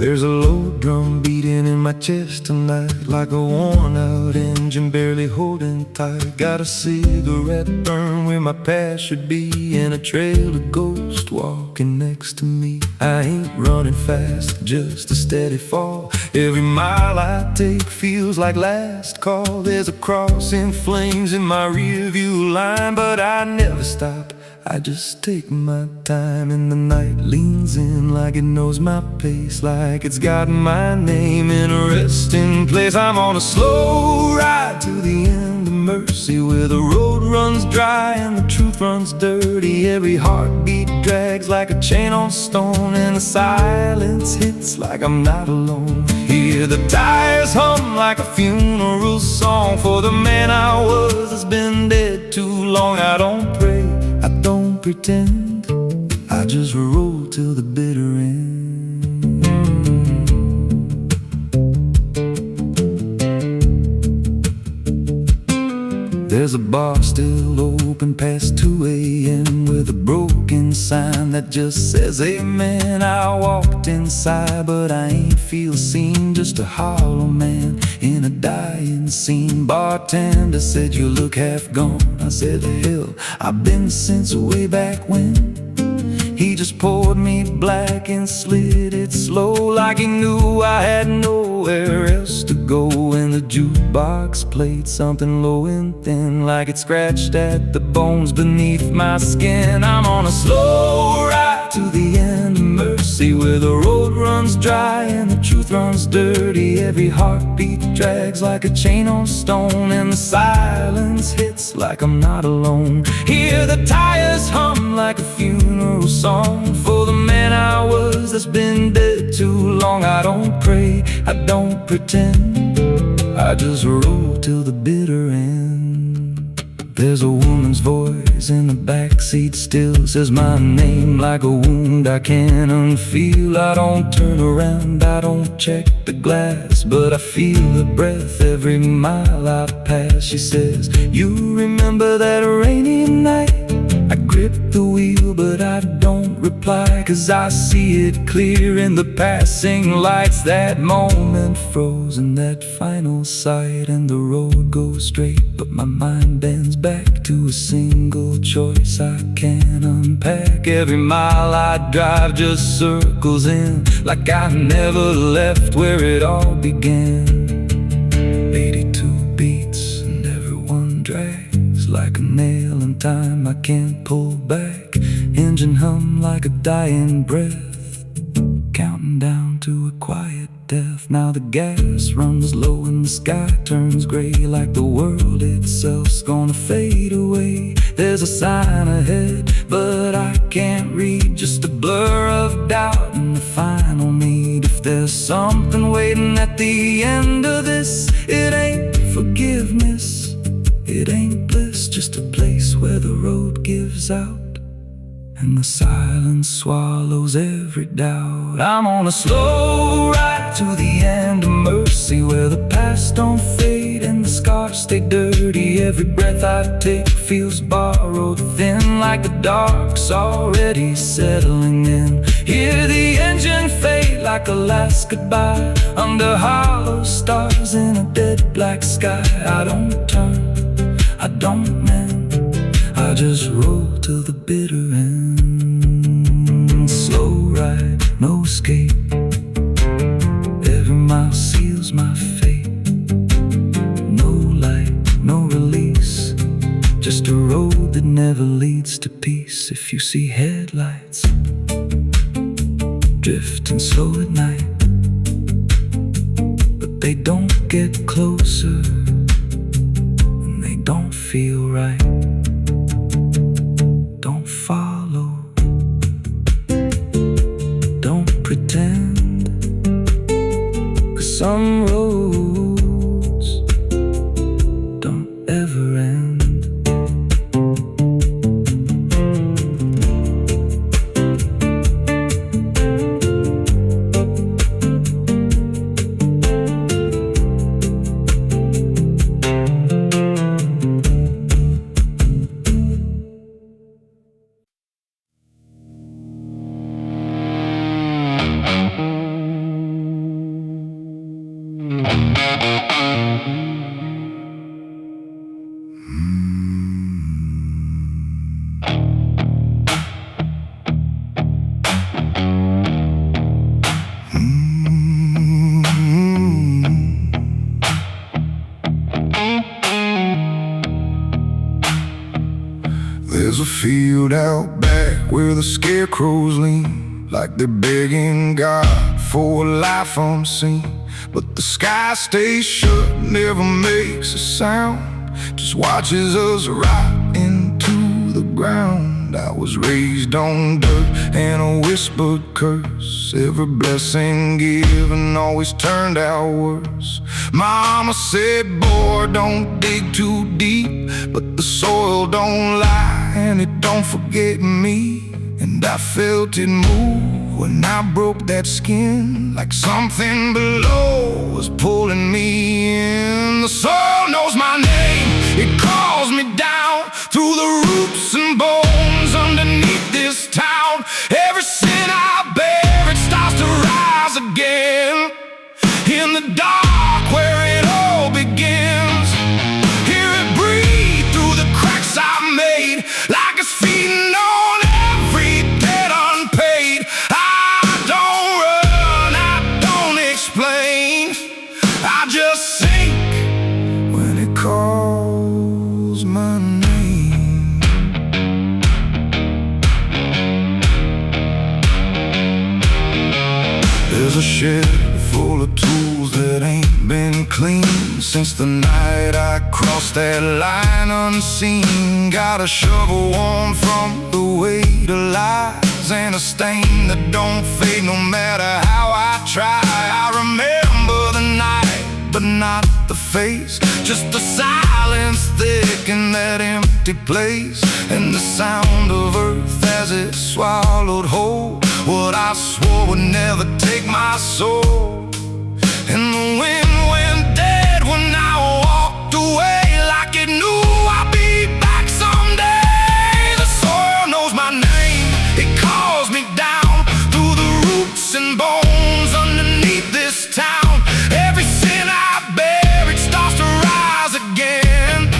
There's a low drum beating in my chest tonight, like a worn-out engine barely holding tight. Got a cigarette burn where my past should be, and a trail of ghosts walking next to me. I ain't running fast, just a steady fall. Every mile I take feels like last call. There's a cross in flames in my rearview line, but I never stop, I just take my time. And the night leans in like it knows my pace, like it's got my name in a resting place. I'm on a slow ride to the end of mercy, where the road runs dry and the truth runs dirty. Every heartbeat drags like a chain on stone, and the silence hits like I'm not alone. Hear the tires hum like a funeral song for the man I was that's been dead too long. I don't pray, I don't pretend, I just roll till the bitter end. There's a bar still open past 2 a.m. with a broken sign that just says amen. I walked inside, but I ain't feel seen, just a hollow man in a dying scene. Bartender said, "You look half gone." I said, "Hell, I've been since way back when." He just poured me black and slid it slow, like he knew I had nowhere else to go. And the jukebox played something low and thin, like it scratched at the bones beneath my skin. I'm on a slow ride to the end of mercy, where the road runs dry and the truth runs dirty. Every heartbeat drags like a chain on stone, and the silence hits like I'm not alone. Hear the tires hum like a funeral song for the man I was that's been dead too long. I don't pray, I don't pretend, I just roll till the bitter end. There's a woman's voice in the backseat still, says my name like a wound I can't unfeel. I don't turn around, I don't check the glass, but I feel her breath every mile I pass. She says, "You remember that rainy night?" I grip the wheel, but I don't reply, 'cause I see it clear in the passing lights. That moment frozen, that final sight, and the road goes straight, but my mind bends back to a single choice I can't unpack. Every mile I drive just circles in, like I never left where it all began. 82 beats and everyone drags like a nail in time I can't pull back. Engine hum like a dying breath, counting down to a quiet death. Now the gas runs low and the sky turns gray, like the world itself's gonna fade away. There's a sign ahead, but I can't read, just a blur of doubt and the final need. If there's something waiting at the end of this, it ain't forgiveness, it ain't bliss, just a place where the road gives out and the silence swallows every doubt. I'm on a slow ride to the end of mercy, where the past don't fade and the scars stay dirty. Every breath I take feels borrowed thin, like the dark's already settling in. Hear the engine fade like a last goodbye, under hollow stars in a dead black sky. I don't turn, I don't mend, I just roll till the bitter end. Slow ride, no escape, every mile seals my fate. No light, no release, just a road that never leads to peace. If you see headlights drifting slow at night, but they don't get closer and they don't feel right, don't follow, don't pretend, 'cause some roads don't ever end. field out back where the scarecrows lean, like they're begging God for a life unseen. But the sky stays shut, never makes a sound, just watches us rot into the ground. I was raised on dirt and a whispered curse. Every blessing given always turned out worse. Mama said, boy, don't dig too deep, but the soil don't lie and it don't forget me. And I felt it move when I broke that skin, like something below was pulling me in. The soil knows my name, it calls me down through the roots and bones underneath this town. Every sin I bear, it starts to rise again. In the dark where it all begins, hear it breathe through the cracks I made, like it's feeding on every debt unpaid. I don't run, I don't explain, I just sink when it calls my name. There's a shed full of tools that ain't been cleaned since the night I crossed that line unseen. Got a shovel warm from the weight of lies and a stain that don't fade no matter how I try. I remember the night, but not the face, just the silence thick in that empty place, and the sound of earth as it swallowed whole what I swore would never take my soul. And the wind went dead when I walked away, like it knew I'd be back someday. The soil knows my name, it calls me down through the roots and bones underneath this town. Every sin I bear, it starts to rise again.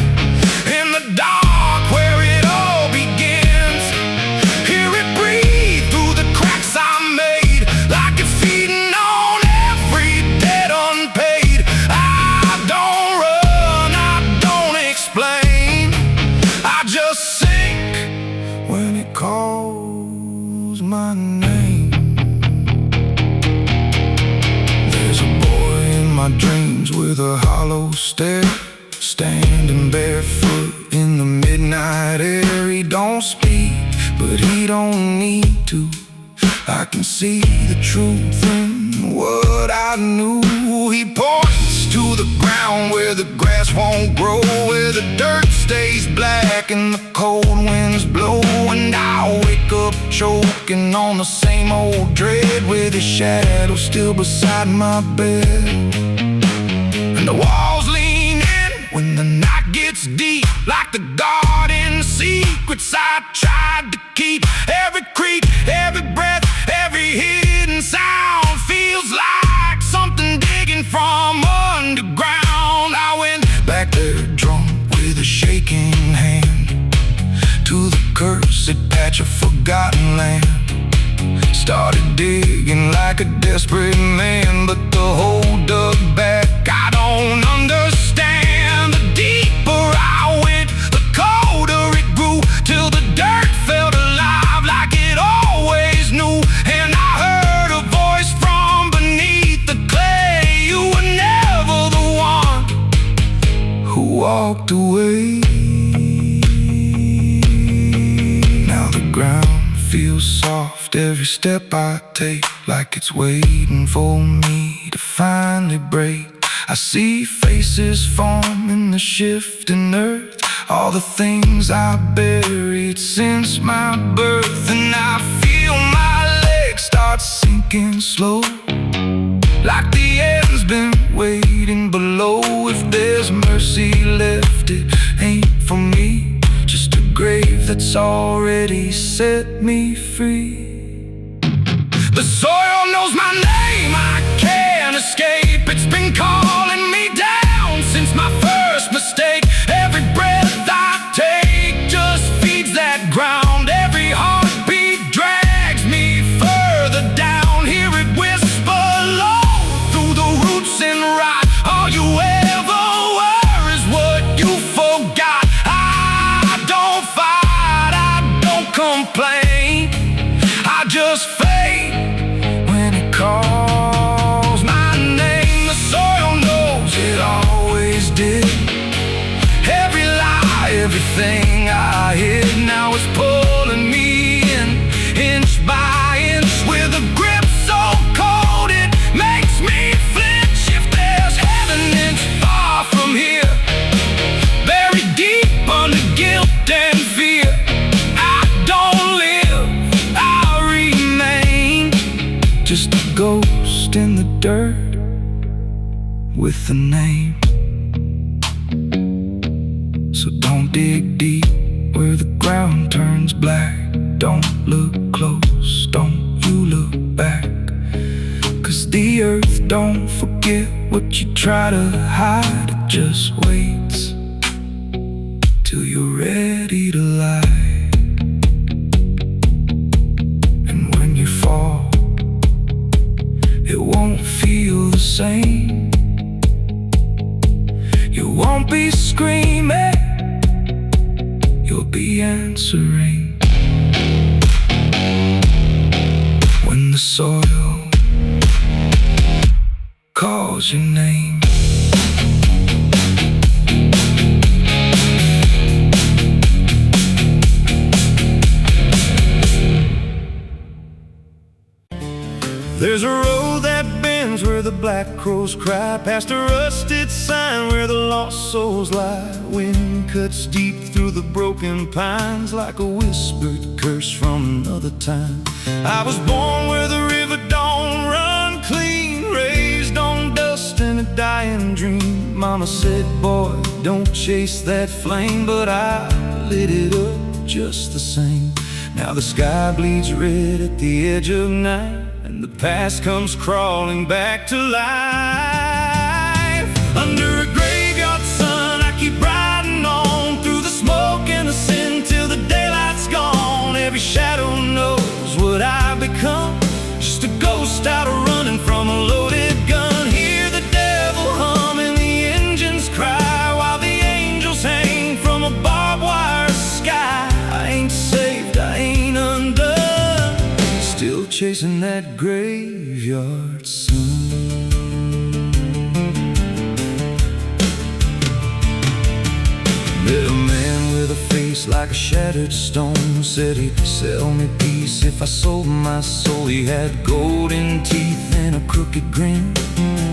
In the dark where it all begins, hear it breathe through the cracks I made, like it's feeding on every debt unpaid. I don't run, I don't explain, I just sink when it calls my name. There's a boy in my dreams with a hollow stare, standing barefoot in the midnight air. He don't speak, but he don't need to. I can see the truth in what I knew. He points to the ground where the grass won't grow, where the dirt stays black and the cold winds blow. And I wake up choking on the same old dread, with his shadow still beside my bed. And the walls lean in when the night gets deep, like the garden secrets I tried to keep. Every creak, every breath, every hidden sound feels like something digging from underground. I went back there drunk with a shaking hand to the cursed patch of forgotten land. Started digging like a desperate man, but the hole dug back. I don't understand. The deeper I went, the colder it grew, till the dirt felt alive like it always knew. And I heard a voice from beneath the clay. You were never the one who walked away. Now the ground feels soft every step I take, like it's waiting for me to finally break. I see faces form in the shifting earth, all the things I buried since my birth. And I feel my legs start sinking slow, like the end's been waiting below. If there's mercy left, it ain't for me, just a grave that's already set me free. The soil knows my name, I can't escape. It's been calling me down since my first mistake. Every breath I take just feeds that ground. Every heartbeat drags me further down. Hear it whisper low through the roots and rot. All you ever were is what you forgot. I don't fight, I don't ghost in the dirt with a name. So don't dig deep where the ground turns black. Don't look close, don't you look back. 'Cause the earth don't forget what you try to hide. It just waits till you're ready to lie. And when you fall, it won't feel the same. You won't be screaming, you'll be answering. When the soil calls your name. There's a road that bends where the black crows cry, past a rusted sign where the lost souls lie. Wind cuts deep through the broken pines like a whispered curse from another time. I was born where the river don't run clean, raised on dust and a dying dream. Mama said, boy, don't chase that flame, but I lit it up just the same. Now the sky bleeds red at the edge of night, and the past comes crawling back to life. Under a graveyard sun, I keep riding on through the smoke and the sin till the daylight's gone. Every shadow knows what I've become, just a ghost out running from a loaded gun. Hear the devil hum and the engines cry, while the angels hang from a barbed wire sky. I ain't saved, I ain't undone, still chasing that graveyard sun. Met a man with a face like a shattered stone, said he'd sell me peace if I sold my soul. He had golden teeth and a crooked grin,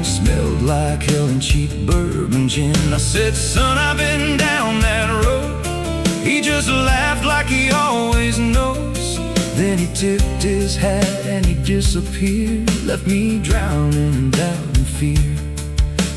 smelled like hell and cheap bourbon gin. I said, son, I've been down that road. He just laughed like he always knows. Then he tipped his hat and he disappeared, left me drowning in doubt and fear.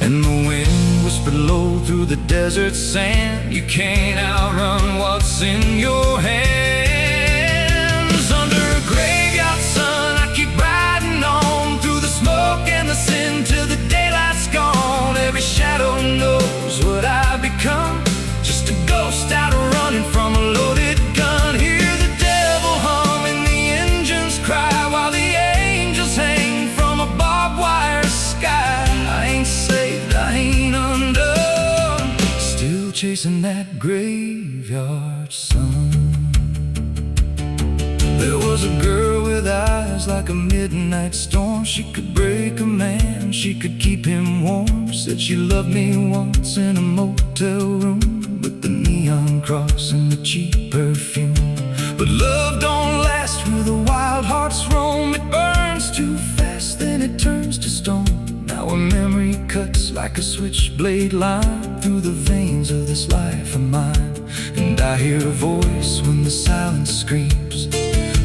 And the wind whispered low through the desert sand, you can't outrun what's in your hands. Under a graveyard sun, I keep riding on through the smoke and the sin till the daylight's gone. Every shadow knows what I've become, just a ghost out running from a loaded gun. Hear the devil hum and the engines cry, while the angels hang from a barbed wire sky. I ain't saved, I ain't undone, still chasing that graveyard sun. There was a girl with eyes like a midnight storm. She could break a man, she could keep him warm. Said she loved me once in a motel room, with the neon cross and the cheap perfume. But love don't last where the wild hearts roam. It burns too fast, then it turns to stone. Now a memory cuts like a switchblade line through the veins of this life of mine. And I hear a voice when the silence screams,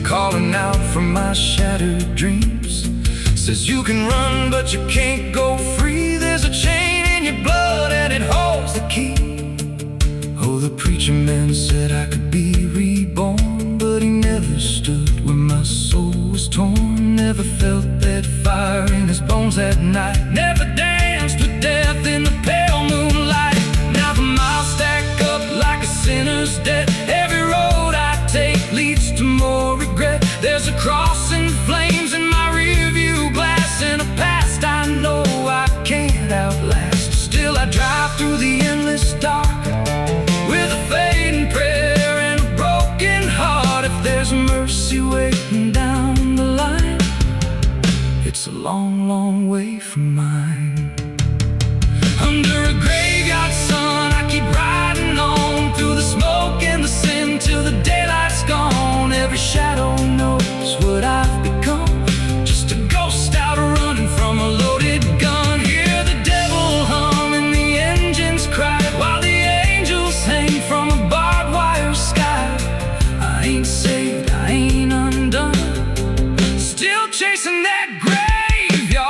calling out from my shattered dreams. Says you can run but you can't go free. There's a chain in your blood and it holds the key. Oh, the preacher man said I could be reborn, but he never stood where my soul was torn. Never felt that fire in his bones that night, never danced with death in the pale moonlight. Now the miles stack up like a sinner's debt. Every road I take leads to more regret. There's a cross and flames in my rearview glass, and a past I know I can't outlast. Still I drive through the endless dark with a fading prayer and a broken heart. If there's mercy waiting down the line, it's a long, long way from mine. Under a graveyard sun, I keep riding on through the smoke and the sin till the daylight's gone. Every shadow knows what I've become, just a ghost out running from a loaded gun. Hear the devil hum and the engines cry, while the angels hang from a barbed wire sky. I ain't saved, I ain't undone, still chasing that graveyard.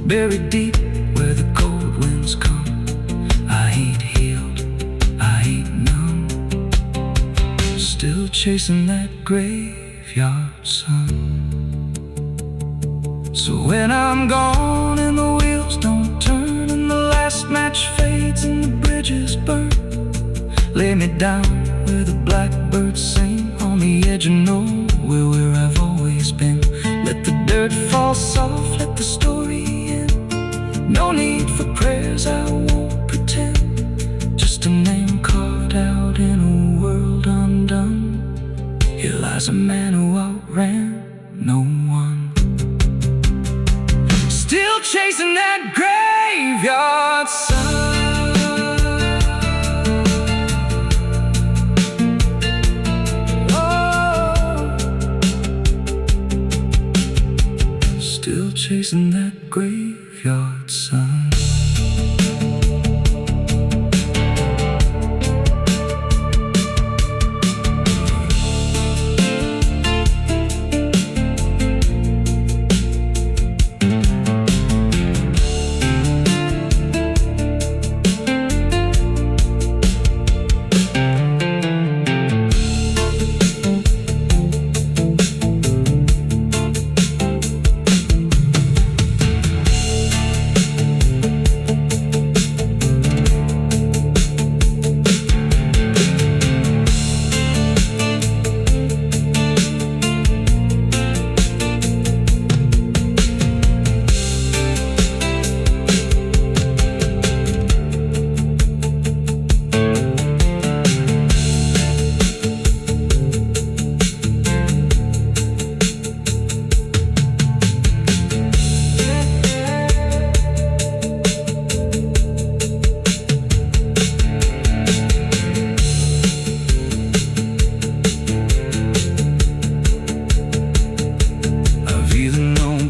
buried deep where the cold winds come. I ain't healed, I ain't numb, still chasing that graveyard sun. So when I'm gone and the wheels don't turn and the last match fades and the bridges burn, lay me down where the blackbirds sing, on the edge of nowhere where I've always been. Let the dirt fall soft, let the story end. No need for prayers, I won't pretend. Just a name carved out in a world undone. Here lies a man who outran no one, still chasing that graveyard sun. Still chasing that graveyard sun.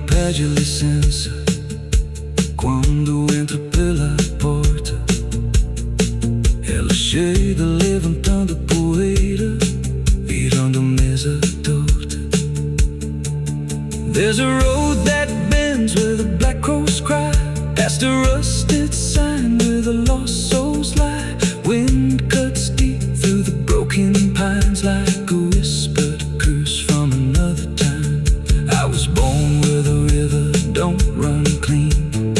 Pede licença quando entra pela porta. Ela chega levantando poeira, virando mesa torta. There's a road that bends where the black crows cry, past a rusted sign where the lost souls lie. Wind cuts deep through the broken pines like a whispered curse from another time. I was born where the river don't run clean,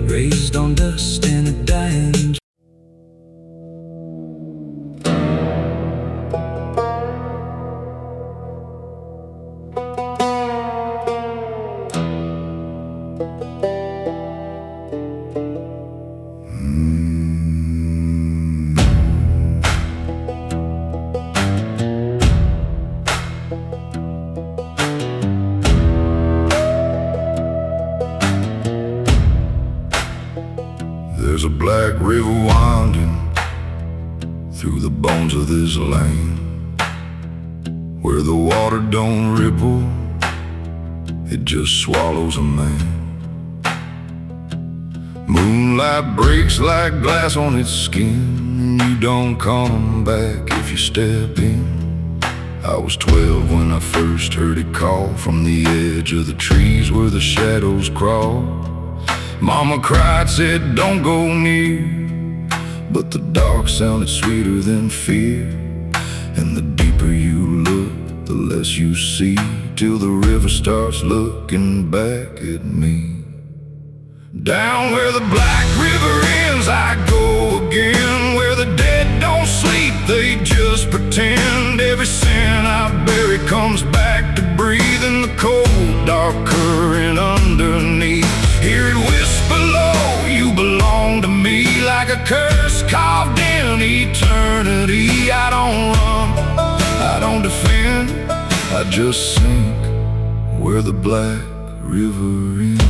raised on dust and a dying. There's a black river winding through the bones of this land, where the water don't ripple, it just swallows a man. Moonlight breaks like glass on its skin, and you don't come back if you step in. I was 12 when I first heard it call from the edge of the trees where the shadows crawl. Mama cried, said don't go near, but the dark sounded sweeter than fear. And the deeper you look, the less you see, till the river starts looking back at me. Down where the black river ends I go again, where the dead don't sleep, they just pretend. Every sin I bury comes back to breathe in the cold, dark current underneath. Hear it whisper low, you belong to me, like a curse carved in eternity. I don't run, I don't defend, I just sink where the black river ends.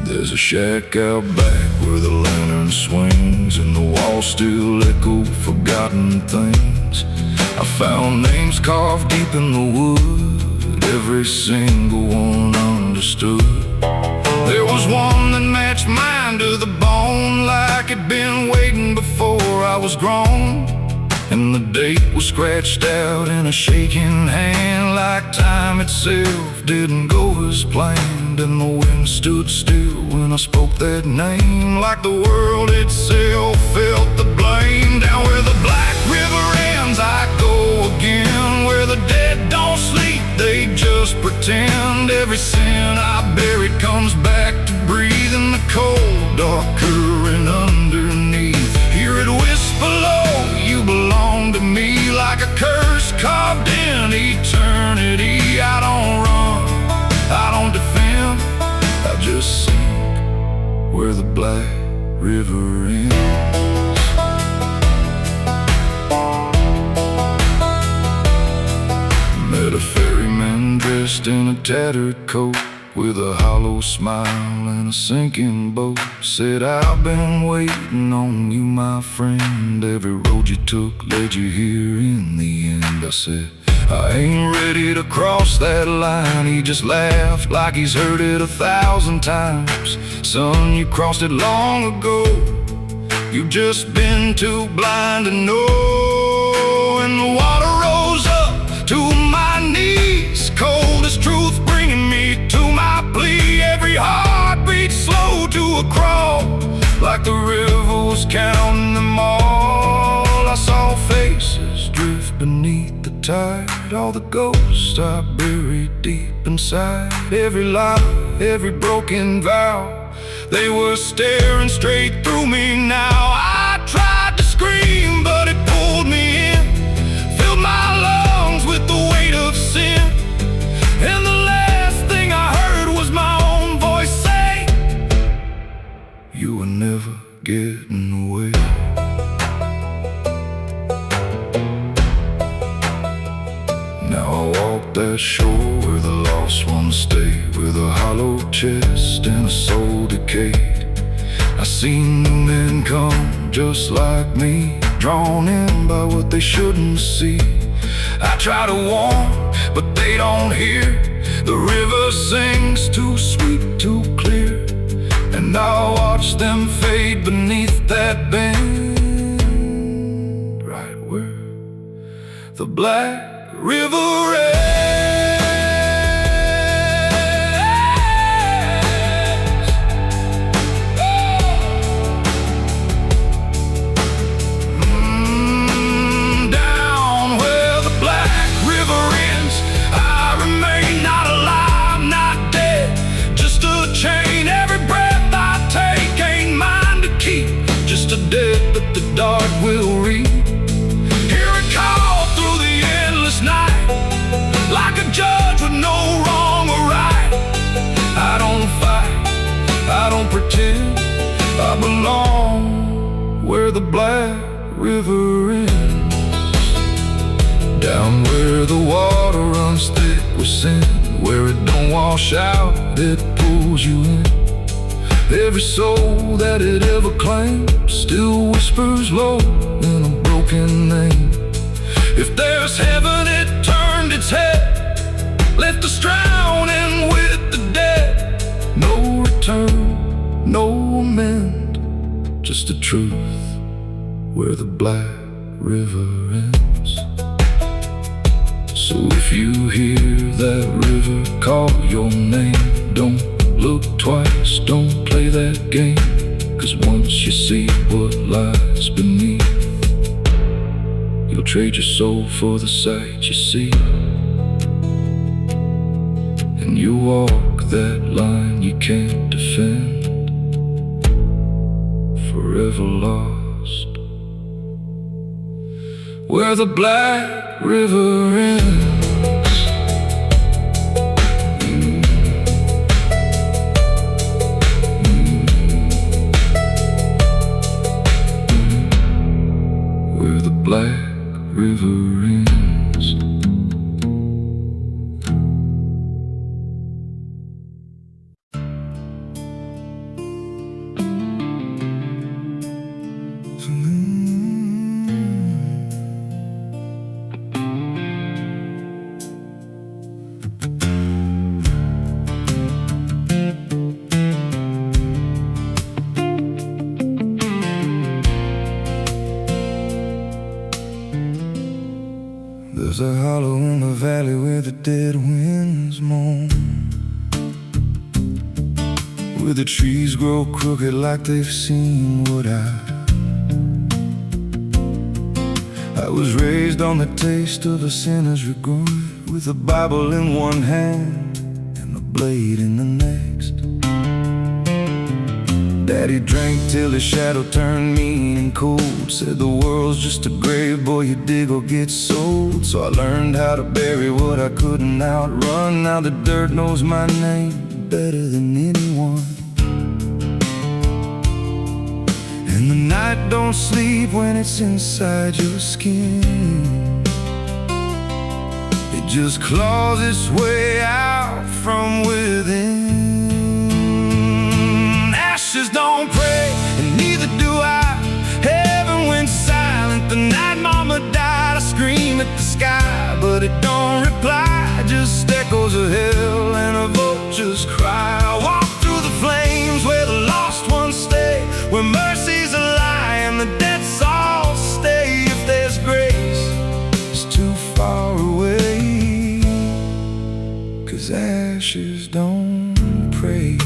There's a shack out back where the lantern swings, and the walls still echo forgotten things. I found names carved deep in the wood, every single one understood. There was one that matched mine to the bone, like it'd been waiting before I was grown. And the date was scratched out in a shaking hand, like time itself didn't go as planned, and the wind stood still when I spoke that name. Like the world itself felt the blame. Down where the Black River ends, I go again. Where the dead don't sleep, they just pretend. Every sin I buried comes back to breathe in the cold, dark current underneath. Hear it whisper low, you belong to me. Like a curse carved in eternity. I don't run, I don't defend, I just sink where the Black River ends. Met a ferryman dressed in a tattered coat, with a hollow smile and a sinking boat. Said, I've been waiting on you, my friend. Every road you took led you here in the end. I said, I ain't ready to cross that line. He just laughed like he's heard it 1,000 times. Son, you crossed it long ago. You've just been too blind to know. And the water rose up to my knees, cold as truth bringing me to my plea. Every heartbeat slow to a crawl, like the river was counting them all. I saw faces drift beneath the tide, all the ghosts I buried deep inside. Every lie, every broken vow, they were staring straight through me now. I tried to scream, but it pulled me in, filled my lungs with the weight of sin. And the last thing I heard was my own voice say, you were never getting away. Now I walk that shore where the lost ones stay, with a hollow chest and a soul decayed. I seen new men come just like me, drawn in by what they shouldn't see. I try to warn, but they don't hear. The river sings too sweet, too clear, and I watch them fade beneath that bend, right where the Black River ends. Down where the Black River ends, I remain not alive, not dead, just a chain. Every breath I take ain't mine to keep, just a debt that the dark will reap. Hear it call through the endless night, like a judge with no wrong or right. I don't fight, I don't pretend, I belong where the Black River ends. Down where the water runs thick with sin, where it don't wash out, it pulls you in. Every soul that it ever claimed still whispers low in a broken name. If there's heaven, it turned its head, left us drowning with the dead. No return, no amend, just the truth where the Black River ends. So if you hear that river call your name, don't look twice, don't play that game. 'Cause once you see what lies beneath, you'll trade your soul for the sight you see. And you walk that line you can't defend, forever lost where the Black River ends. Where the Black River ends. dead winds moan, where the trees grow crooked like they've seen what I was raised on the taste of a sinner's regret, with a Bible in one hand and a blade in the next. Daddy drank till his shadow turned mean and cold, said the world's just a grave, boy, you dig or get sold. So I learned how to bury what I couldn't outrun. Now the dirt knows my name better than anyone. And the night don't sleep when it's inside your skin. It just claws its way out from within. Ashes don't pray, and neither do I. Heaven went silent the night mama died. I scream at the sky, but it don't reply. Just echoes of hell and a vulture's cry. I walk through the flames where the lost ones stay, where mercy's a lie and the dead souls stay. If there's grace, it's too far away, 'cause ashes don't pray.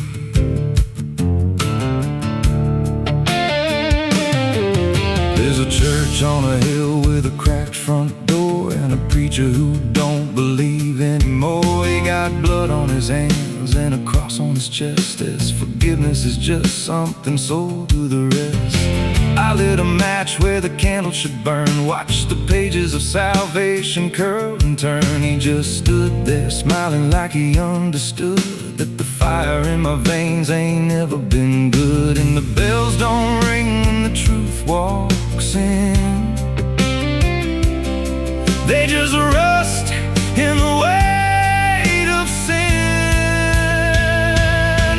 There's a church on a hill with a cracked front door, and a preacher who don't believe anymore. He got blood on his hands and a cross on his chest, as forgiveness is just something sold to the rest. I lit a match where the candle should burn, watched the pages of salvation curl and turn. He just stood there smiling like he understood that the fire in my veins ain't never been good. And the bells don't ring when the truth walks in, they just rust in the weight of sin.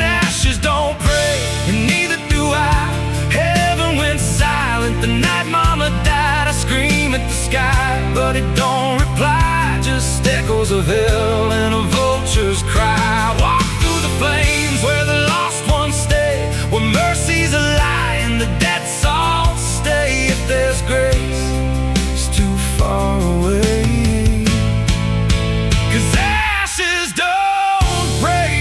Ashes don't pray, and neither do I. Heaven went silent the night mama died. I scream at the sky, but it don't reply. Just echoes of hell and a vulture's cry. Walk through the flames where the lost ones stay, where mercy's a lie and the dead souls stay. If there's grace, it's too far away, 'cause ashes don't pray.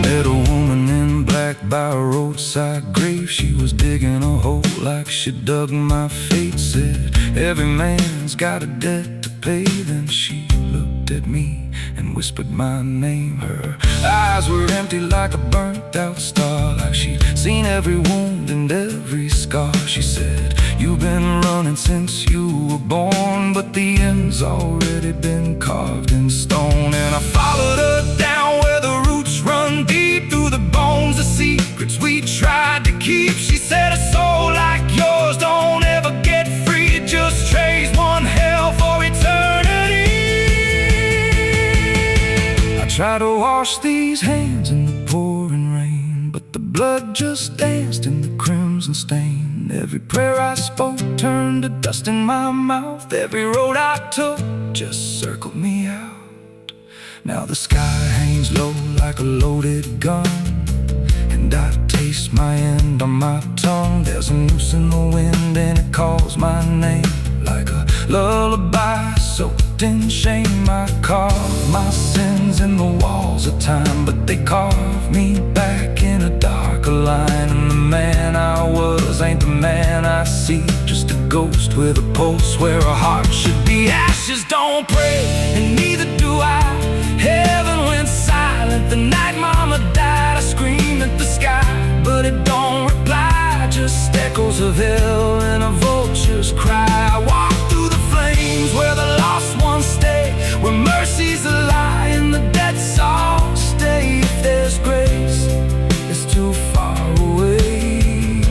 Met a woman in black by a roadside grave. She was digging a hole like she dug my fate. Said every man's got a debt to pay. Then she looked at me and whispered my name. Her eyes were empty like a burnt out star, like she'd seen every wound and every scar. She said, you've been running since you were born, but the end's already been carved in stone. And I followed her down where the roots run deep, through the bones, the secrets we tried to keep. She said, a soul like yours don't ever get free. It just trades one hell for eternity. I try to wash these hands in the pouring rain, but the blood just danced in the crimson stain. Every prayer I spoke turned to dust in my mouth. Every road I took just circled me out. Now the sky hangs low like a loaded gun, and I taste my end on my tongue. There's a noose in the wind and it calls my name like a lullaby soaked in shame. I carve my sins in the walls of time, but they carve me back in a darker line. And the man I was ain't the man I see, just a ghost with a pulse where a heart should be. Ashes don't pray, and neither do I. Heaven went silent the night mama died. I scream at the sky, but it don't reply. Just echoes of hell and a vulture's cry. I walk through the flames where the lost ones stay, where mercy's a lie and the dead souls stay. If there's grace, it's too far away,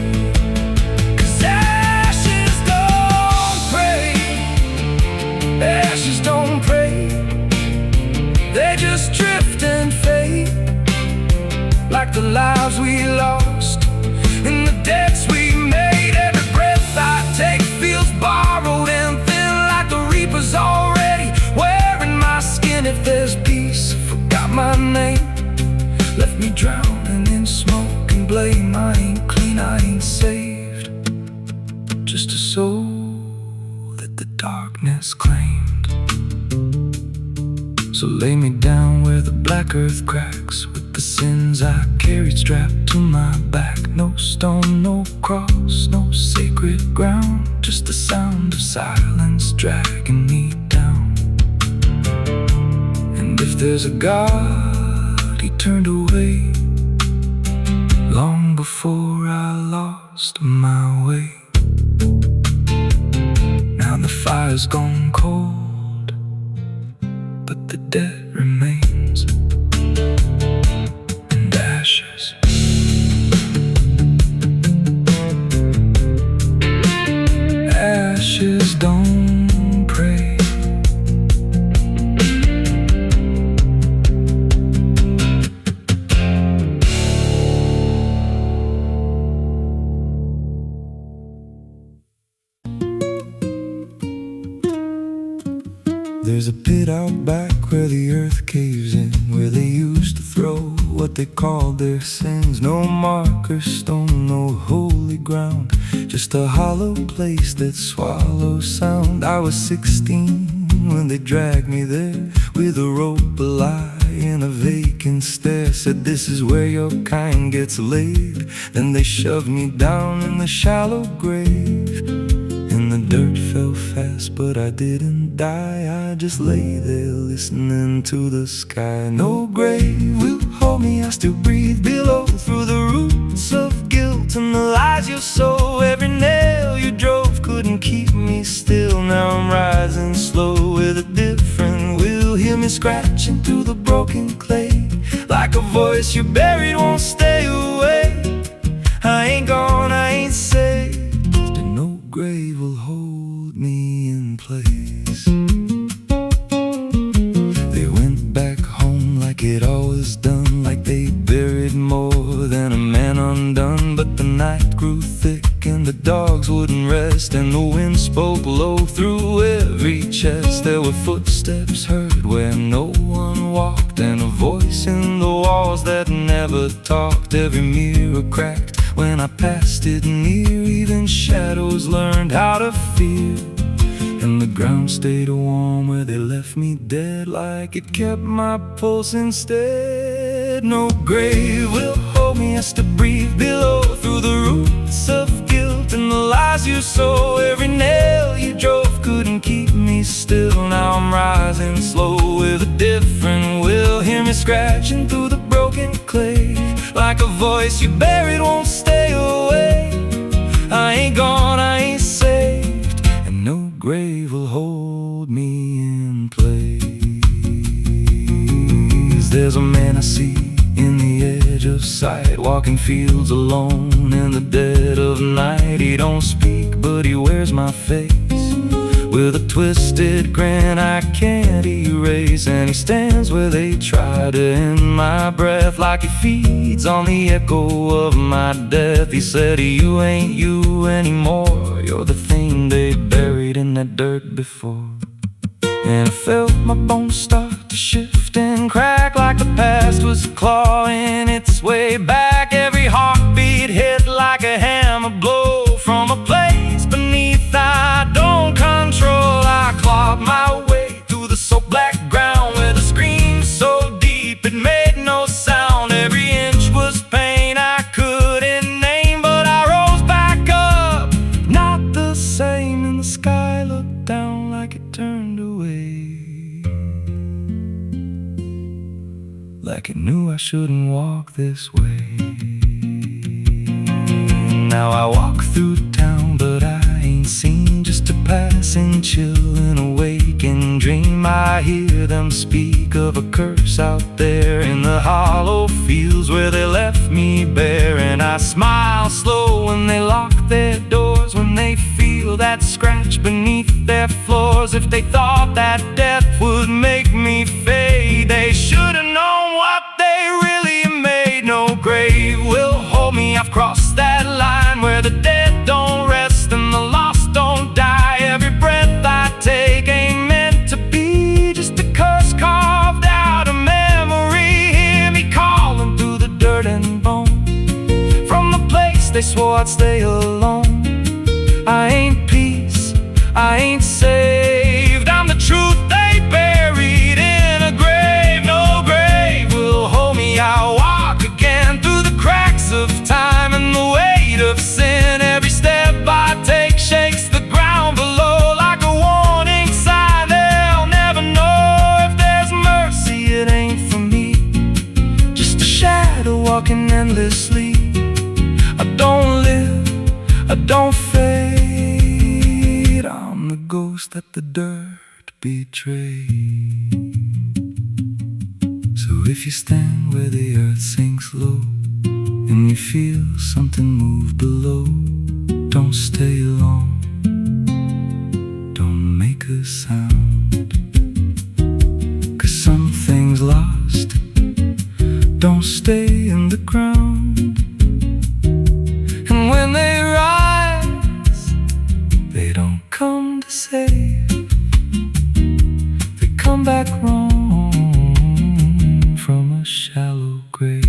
'cause ashes don't pray. Ashes don't pray, they just drift and fade, like the lives we lost and the debts we made. Every breath I take feels borrowed and thin, like the reaper's already wearing my skin. If there's peace, I forgot my name, left me drowning in smoke and blame. I ain't clean, I ain't saved, just a soul darkness claimed. So lay me down where the black earth cracks, with the sins I carried strapped to my back. No stone, no cross, no sacred ground, just the sound of silence dragging me down. And if there's a God, he turned away long before I lost my way. Now the fire's gone cold, but the debt remains, and ashes. Ashes don't pray. There's a pit out back where the earth caves in, where they used to throw what they called their sins. No marker stone, no holy ground, just a hollow place that swallows sound. I was 16 when they dragged me there, with a rope, a lie, and a vacant stare. Said, this is where your kind gets laid. Then they shoved me down in the shallow grave, and the dirt fell fast, but I didn't die. I just lay there listening to the sky. No grave will hold me, I still breathe below, through the roots of guilt and the lies you sow. Every nail you drove couldn't keep me still. Now I'm rising slow with a different will. Hear me scratching through the broken clay, like a voice you buried won't stay away. I ain't gone, I ain't saved, and no grave will hold me in place. They went back home like it always done, like they buried more than a man undone. But the night grew thick and the dogs wouldn't rest, and the wind spoke low through every chest. There were footsteps heard where no one walked, and a voice in the walls that never talked. Every mirror cracked when I passed it near, even shadows learned how to fear. And the ground stayed warm where they left me dead, like it kept my pulse instead. No grave will hold me, I still breathe below, through the roots of guilt and the lies you sow. Every nail you drove couldn't keep me still. Now I'm rising slow with a different will. Hear me scratching through the broken clay, like a voice you buried won't stay away. I ain't gone, I ain't saved, and no grave will hold me in place. There's a man I see in the edge of sight, walking fields alone in the dead of night. He don't speak, but he wears my face with a twisted grin I can't erase. And he stands where they try to end my breath, like he feeds on the echo of my death. He said, you ain't you anymore, you're the thing they buried in that dirt before. And I felt my bones start to shift and crack, like the past was clawing its way back. Every heartbeat hit like a hammer blow from a place beneath I don't control. I clawed my way through the soap black ground, with a scream so deep it made no sound. Every inch was pain I couldn't name, but I rose back up, not the same. And the sky looked down like it turned away, like it knew I shouldn't walk this way. Now I walk through town, but I ain't seen, just a passing chill and a waking dream. I hear them speak of a curse out there in the hollow fields where they left me bare. And I smile slow when they lock their doors, when they feel that scratch beneath their floors. If they thought that death would make me fade, they should have known what they really made. No grave will hold me, I've crossed that line where the dead don't rest and the lost don't die. Every breath I take ain't meant to be, just a curse carved out of memory. Hear me calling through the dirt and bone, from the place they swore I'd stay alone. I ain't peace, I ain't safe, what the dirt betrays. So if you stand where the earth sinks low and you feel something move below, don't stay long, don't make a sound, 'cause something's lost. Don't stay in the ground. And when they rise, they don't come to save, they come back wrong from a shallow grave.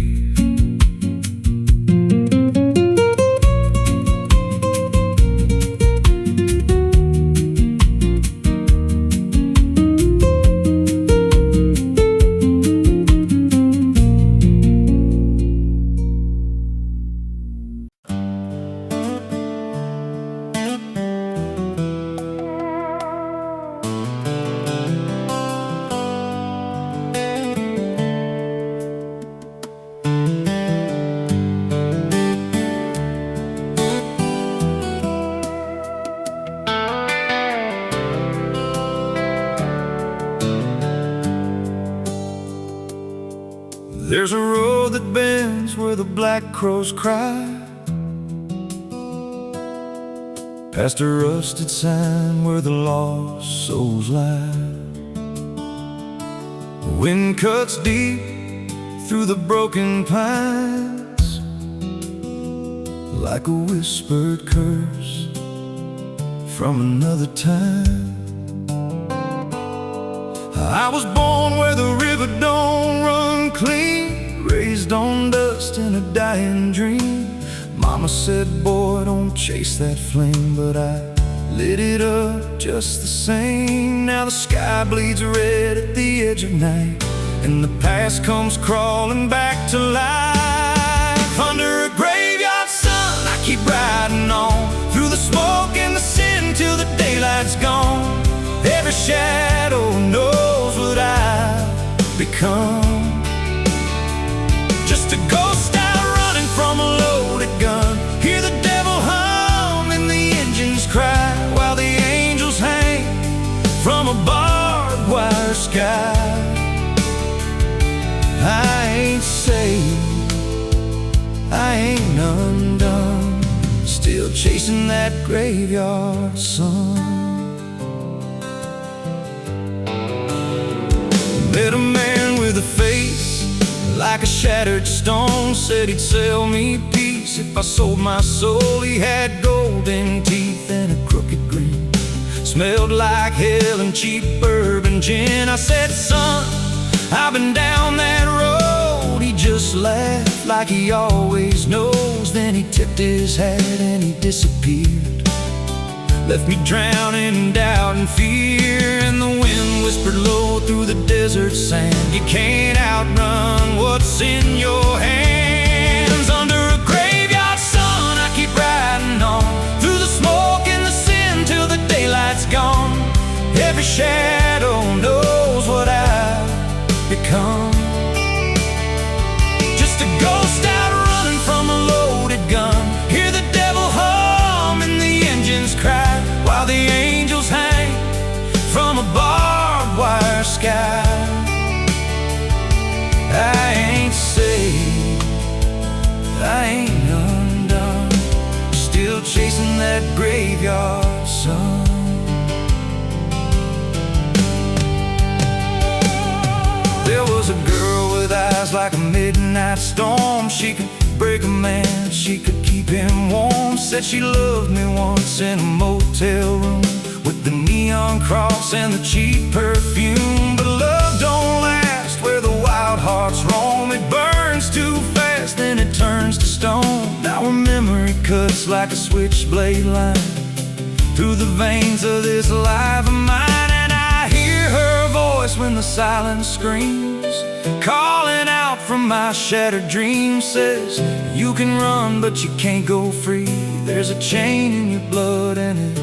There's a road that bends where the black crows cry, past a rusted sign where the lost souls lie. The wind cuts deep through the broken pines, like a whispered curse from another time. I was born where the river don't run clean, raised on dust in a dying dream. Mama said, boy, don't chase that flame, but I lit it up just the same. Now the sky bleeds red at the edge of night, and the past comes crawling back to life. Under a graveyard sun, I keep riding on, through the smoke and the sin till the daylight's gone. Every shadow knows what I've become, just a ghost out running from a loaded gun. Hear the devil hum and the engines cry, while the angels hang from a barbed wire sky. I ain't saved, I ain't undone, still chasing that graveyard sun. Met a man with a face like a shattered stone, said he'd sell me peace if I sold my soul. He had golden teeth and a crooked grin, smelled like hell and cheap bourbon gin. I said, son, I've been down that road. He just laughed like he always knows. Then he tipped his hat and he disappeared, left me drowning in doubt and fear. And the wind whispered low through the desert sand, you can't outrun what's in your hands. Under a graveyard sun, I keep riding on, through the smoke and the sin till the daylight's gone. Every shadow knows what I've become, just a ghost out running from a loaded gun. Hear the devil hum and the engines cry, while the angels hang from a barbed wire sky. I ain't saved, I ain't undone, still chasing that graveyard sun. There was a girl with eyes like a midnight storm. She could break a man, she could keep him warm. Said she loved me once in a motel room, with the neon cross and the cheap perfume. But love don't last where the wild hearts roam. It burns too fast, then it turns to stone. Now her memory cuts like a switchblade line through the veins of this life of mine. And I hear her voice when the silence screams, calling out from my shattered dreams. Says, you can run but you can't go free. There's a chain in your blood and it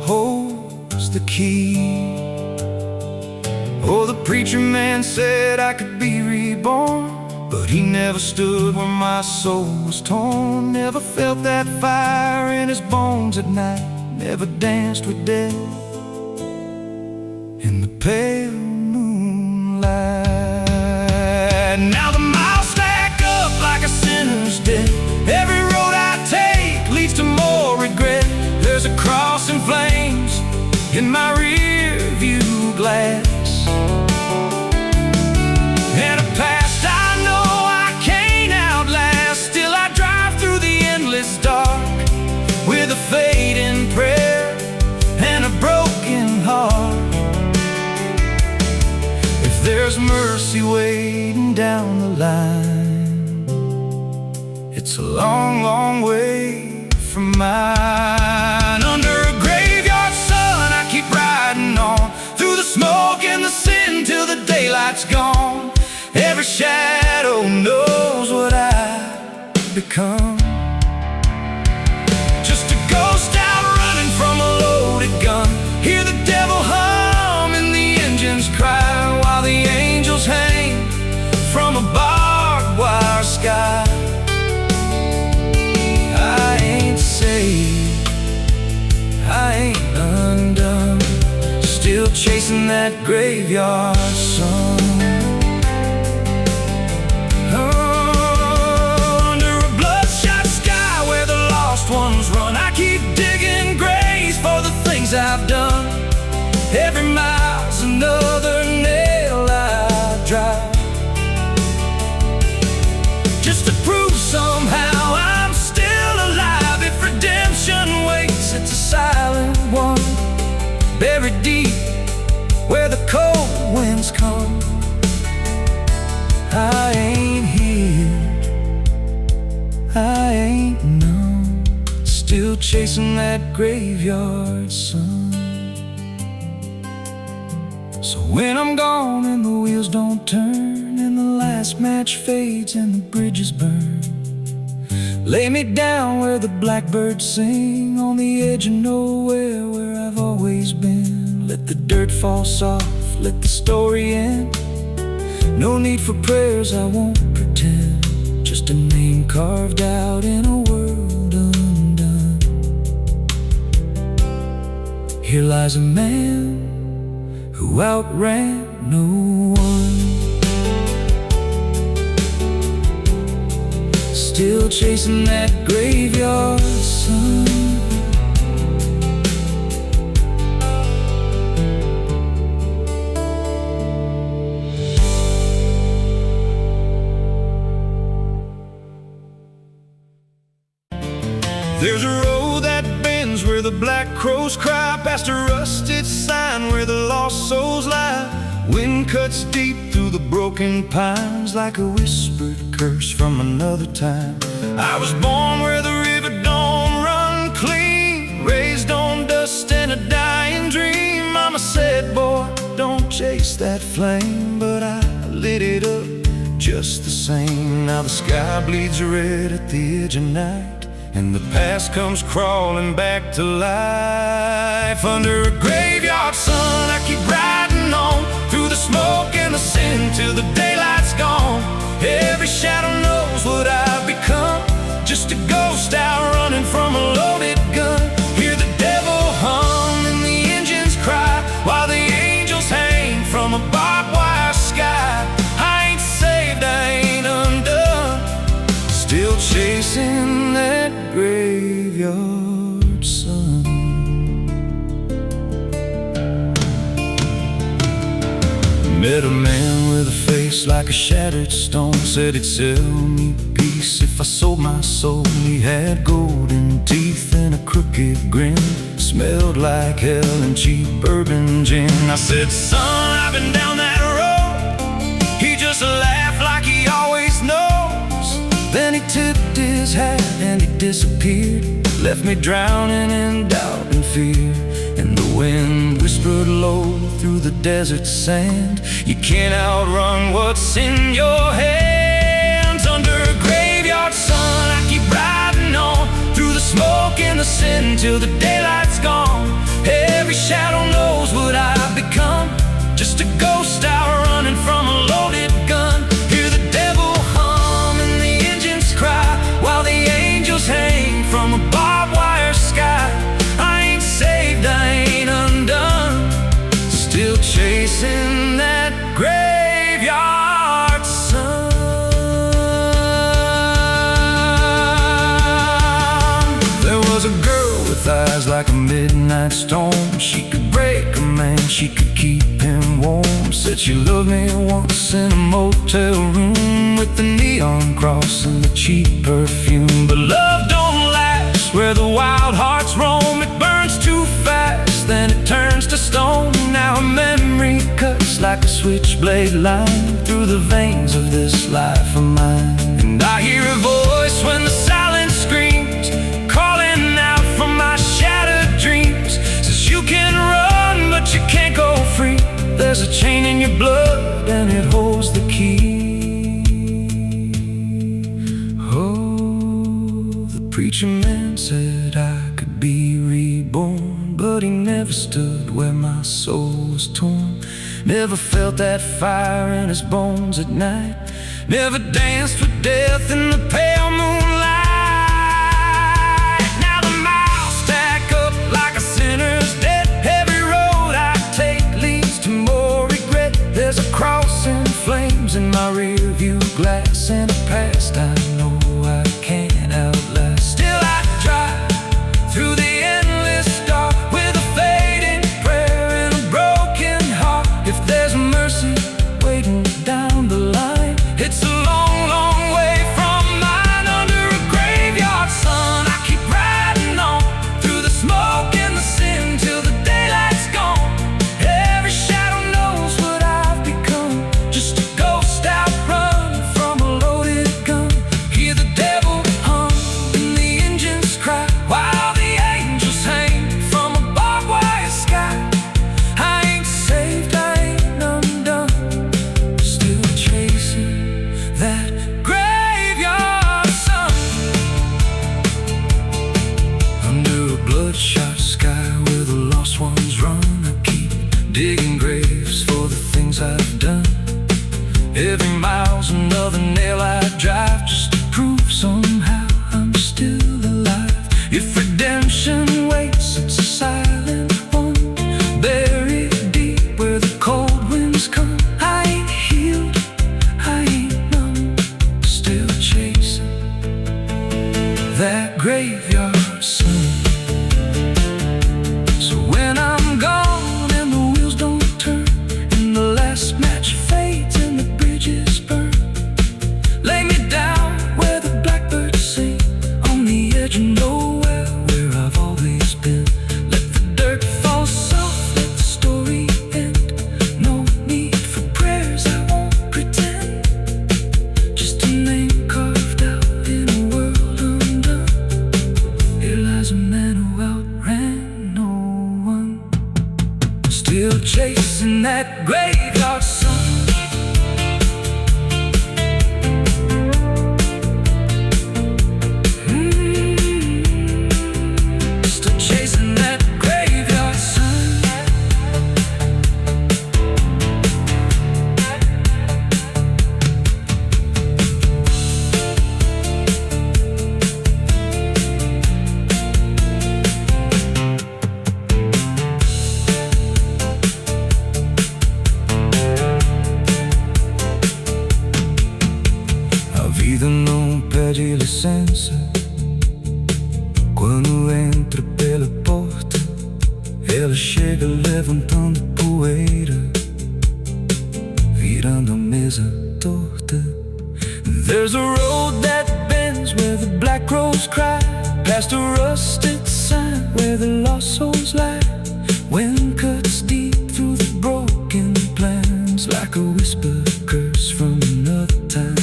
holds the key. Oh, the preacher man said I could be reborn, but he never stood where my soul was torn. Never felt that fire in his bones at night, never danced with death pale moonlight. Now the miles stack up like a sinner's debt. Every road I take leads to more regret. There's a cross in flames in my rear view glass, and a past I know I can't outlast. Still I drive through the endless dark with a fading prayer and a broken heart. If there's mercy waiting down the line, it's a long, long way from mine. Under a graveyard sun I keep riding on, through the smoke and the sin till the daylight's gone. Every shadow knows what I've become. Just a ghost out running from a loaded gun. Hear the devil hum and the engines cry, while the angels hang from a barbed wire sky. I ain't saved, I ain't undone, still chasing that graveyard sun. Under a bloodshot sky where the lost ones run, I keep digging graves for the things I've done. Every mile's another nail I drive, just to prove somehow I'm still alive. If redemption waits, it's a silent one, buried deep where the cold winds come. I ain't here, I ain't known, still chasing that graveyard sun. So when I'm gone and the wheels don't turn, and the last match fades and the bridges burn, lay me down where the blackbirds sing, on the edge of nowhere where I've always been. Let the dirt fall soft, let the story end. No need for prayers, I won't pretend, just a name carved out in a world undone. Here lies a man who outran no one, still chasing that graveyard sun. There's a road that bends where the black crows cry, past a rusted sign where the lost souls lie. Wind cuts deep through the broken pines like a whispered curse from another time. I was born where the river don't run clean, raised on dust and a dying dream. Mama said, boy, don't chase that flame, but I lit it up just the same. Now the sky bleeds red at the edge of night, and the past comes crawling back to life. Under a graveyard sun I keep riding on, through the smoke and the sin till the daylight's gone. Every shadow knows what I've become, just a ghost out running from a loaded gun. Hear the devil hum and the engines cry, while the angels hang from a barbed wire sky. I ain't saved, I ain't undone, still chasing that graveyard sun. Met a man with a face like a shattered stone, said he'd sell me peace if I sold my soul. He had golden teeth and a crooked grin, smelled like hell and cheap bourbon gin. I said, son, I've been down that road. He just laughed like he always knows. Then he tipped his hat and he disappeared, left me drowning in doubt and fear. And the wind whispered low through the desert sand, you can't outrun what's in your hands. Under a graveyard sun I keep riding on, through the smoke and the sin till the daylight's gone. Every shadow knows what I've become, just a ghost out running from a loaded gun. Hear the devil hum and the engines cry, while the angels hang from a barbed wire sky. I ain't saved, I ain't undone, still chasing chasing that graveyard sun. There was a girl with eyes like a midnight storm. She could break a man, she could keep him warm. Said she loved me once in a motel room with the neon cross and the cheap perfume. But love don't last where the wild hearts roam. It burns too fast, then it turns to stone. Now a memory cuts like a switchblade line through the veins of this life of mine. And I hear a voice when the silence screams, calling out from my shattered dreams. Says you can run, but you can't go free. There's a chain in your blood and it holds the key. Oh, the preacher man said I could be reborn, but he never stood where my soul was torn. Never felt that fire in his bones at night. Never danced with death in the pale moonlight. Now the miles stack up like a sinner's debt. Every road I take leads to more regret. There's a cross in flames in my rear view glass, and a past I know I can't outlast. Still I drive through the endless dark with a fading prayer and a broken heart. If there's mercy waiting down the line, it's a long, long way from mine. Under a graveyard sun, I keep riding on through the smoke and the sin till the daylight's gone. Every shadow knows what I've become, just a ghost out running from a loaded gun. Hear the devil hum and the engines cry while the angels hang from a barbed wire sky. I ain't saved, I ain't undone, still chasing that graveyard sun. Under a bloodshot sky where the lost ones run, I keep digging graves for the things I've done. Every mile's another nail I drive just to prove somehow I'm still alive. If redemption waits, it's a silent one, buried deep where the cold winds come. I ain't healed, I ain't numb, still chasing that graveyard sun. So when I'm gone and the wheels don't turn, and the last match fades and the bridges burn, lay me down where the blackbirds sing, on the edge of nowhere where I've always been. Let the dirt fall soft, let the story end. No need for prayers, I won't pretend. Just a name carved out in a world undone. Here lies a man who outran no one, still chasing that graveyard sun. Still chasing that graveyard sun. A vida não pede licença quando entra pela porta. Ela chega levantando poeira, virando a mesa torta. There's a road that bends where the black crows cry, past a rusted sign where the lost souls lie. Wind cuts deep through the broken plans like a whispered curse from another time.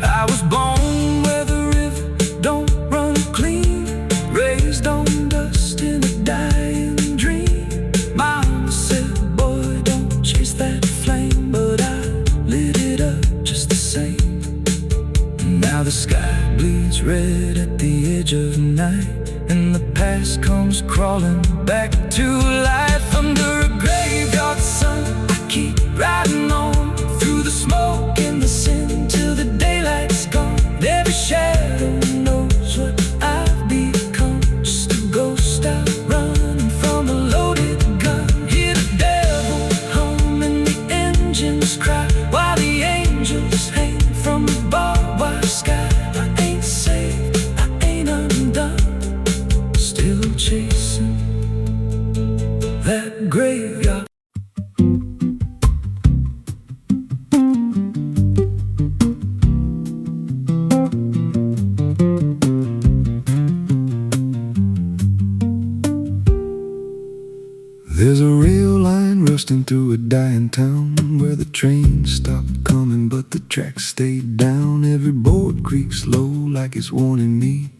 I was born where the river don't run clean, raised on dust in a dying dream. Mama said, boy, don't chase that flame, but I lit it up just the same. Now the sky bleeds red at the edge of night, and the past comes crawling back to engines cry while the angels hang from the barbed wire sky. I ain't saved, I ain't undone, still chasing that graveyard. There's a rail line rusting through a dying town where the trains stopped coming but the tracks stayed down. Every board creaks low like it's warning me,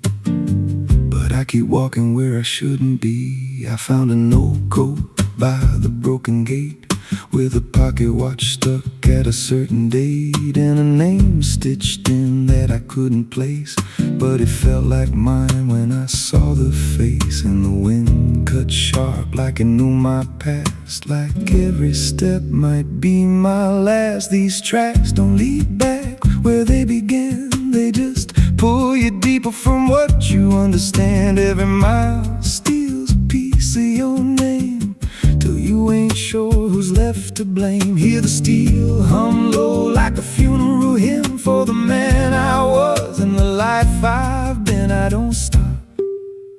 but I keep walking where I shouldn't be. I found an old coat by the broken gate with a pocket watch stuck at a certain date and a name stitched in that I couldn't place, but it felt like mine when I saw the face. And the wind cut sharp like it knew my past, like every step might be my last. These tracks don't lead back where they began, they just pull you deeper from what you understand. Every mile steals a piece of your name till you ain't sure who's left to blame. Hear the steel hum low like a funeral hymn for the man I was and the life I've been. I don't stop,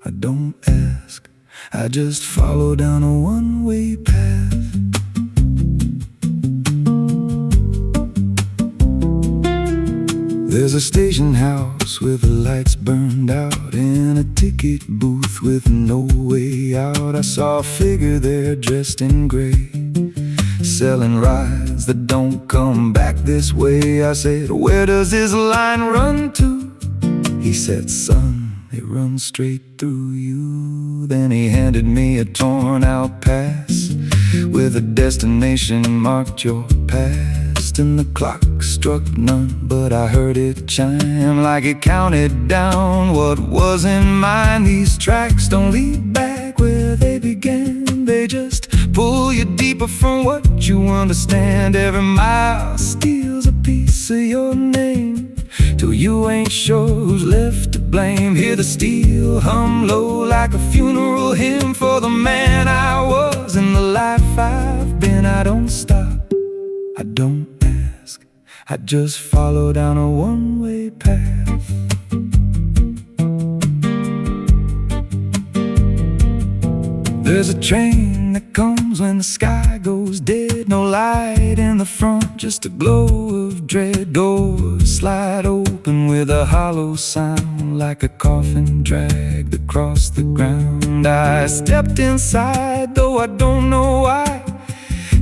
I don't ask, I just follow down a one-way path. There's a station house with the lights burned out and a ticket booth with no way out. I saw a figure there dressed in gray, selling rides that don't come back this way. I said, where does this line run to? He said, son, it runs straight through you. Then he handed me a torn out pass with a destination marked your past. And the clock struck none, but I heard it chime like it counted down what wasn't mine. These tracks don't lead back where they began, they just pull you deeper from what you understand. Every mile steals a piece of your name till you ain't sure who's left to blame. Hear the steel hum low like a funeral hymn for the man I was and the life I've been. I don't stop, I don't ask, I just follow down a one-way path. There's a train that comes when the sky goes dead. No light in the front, just a glow of dread. Doors slide open with a hollow sound like a coffin dragged across the ground. I stepped inside, though I don't know why.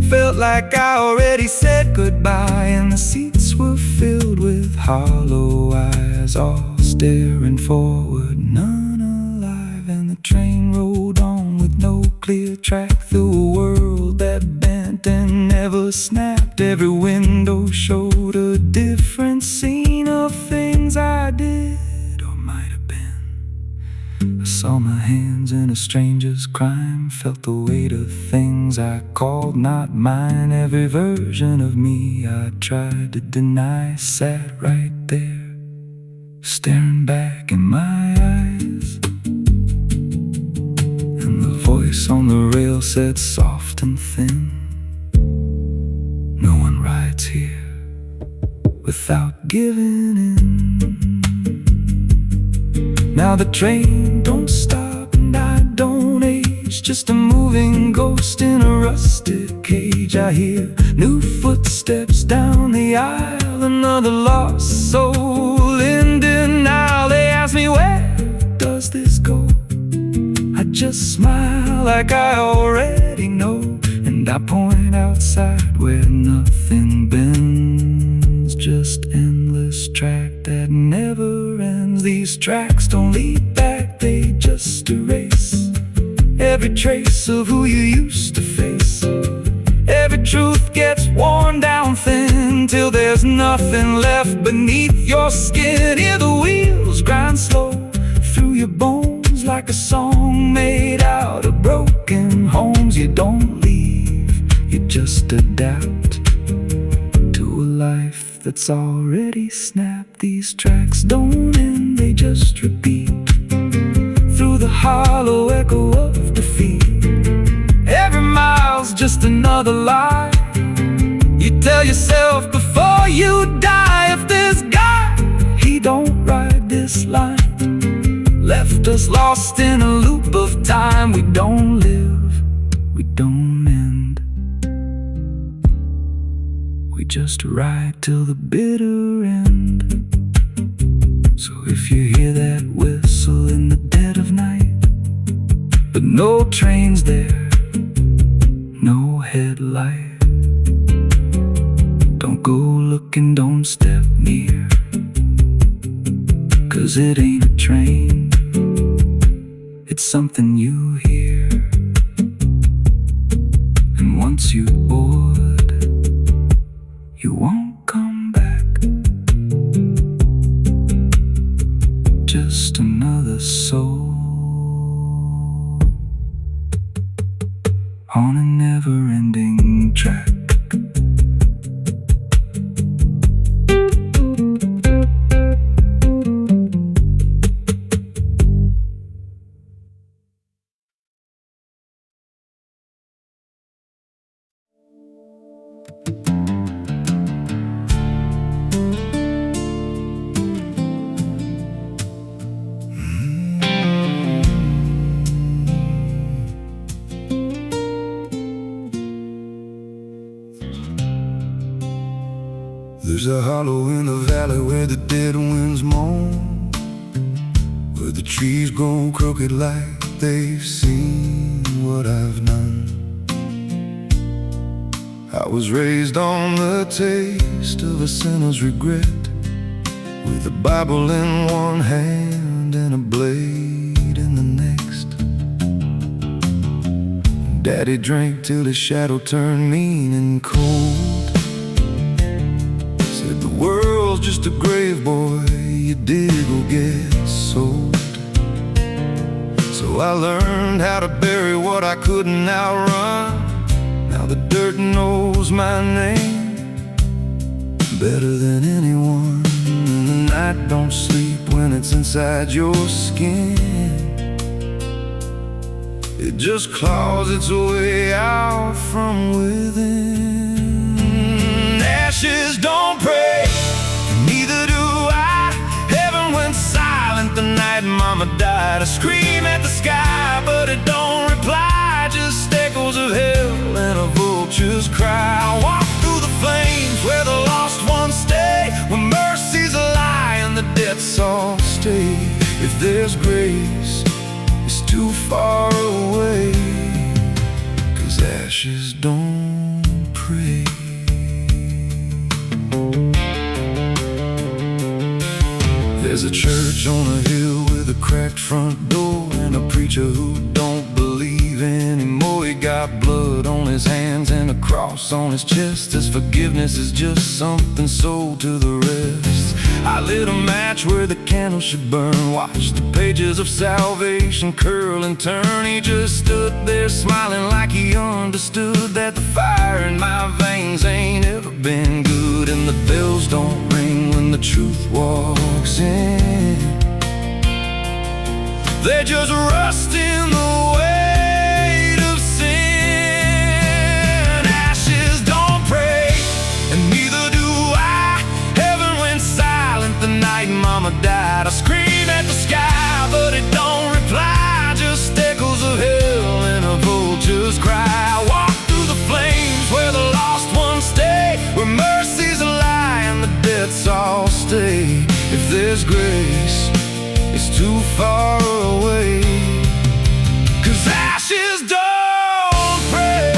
Felt like I already said goodbye, and the seats were filled with hollow eyes, all staring forward, none alive. And the train rolled on with no clear track through a world that bent and never snapped. Every window showed a different scene of things I did or might have been. I saw my hands in a stranger's crime, felt the weight of things I called not mine. Every version of me I tried to deny sat right there, staring back in my eyes. And the voice on the rail said soft and thin, no one rides here without giving in. Now the train don't stop and I don't age, just a moving ghost in a rusted cage. I hear new footsteps down the aisle, another lost soul in denial. They ask me, where does this go? I just smile like I already know, and I point outside where nothing bends, just endless track that never ends. These tracks don't lead back, they just erase every trace of who you used to face. Every truth gets worn down thin till there's nothing left beneath your skin. Hear the wheels grind slow through your bones like a song made out of broken homes. You don't leave, you just adapt to a life that's already snapped. These tracks don't end, they just repeat through the hollow echo of defeat. Every mile's just another lie You tell yourself before you die, if this guy, he don't ride this line, left us lost in a loop of time. We don't live, we don't end, we just ride till the bitter end. So if you hear that whistle in the dead of night, but no trains there, no headlight, don't go looking, don't step near, 'cause it ain't a train, it's something you hear. And once you board, you won't come back. Just another soul on a never-ending track. There's a hollow in the valley where the dead winds moan, where the trees grow crooked like they've seen what I've done. I was raised on the taste of a sinner's regret, with a Bible in one hand and a blade in the next. Daddy drank till his shadow turned mean and cold. Said the world's just a grave, boy, you dig or get sold. So I learned how to bury what I couldn't outrun. Now the dirt knows my name better than anyone. And the night don't sleep when it's inside your skin. It just claws its way out from within. Ashes don't pray, neither do I. Heaven went silent the night Mama died. I scream at the sky, but it don't reply. Just echoes of hell and a vulture's cry. I walk through the flames where the lost ones stay, where mercy's a lie and the death's all stay. If there's grace, it's too far away, 'cause ashes don't pray. There's a church on a hill with a cracked front door, and a preacher who don't believe anymore. He got blood on his hands and a cross on his chest. His forgiveness is just something sold to the rest. I lit a match where the candle should burn, watched the pages of salvation curl and turn. He just stood there smiling like he understood that the fire in my veins ain't ever been good. And the bells don't ring when the truth walks in, they just rust in the weight of sin. Ashes don't pray, and neither do I. Heaven went silent the night Mama died. I scream at the sky, but it don't reply. Just echoes of hell and a vulture's cry. I walk through the flames where the lost ones stay, where mercy's a lie and the death's all stay. If there's grace, it's too far away, 'cause ashes don't pray.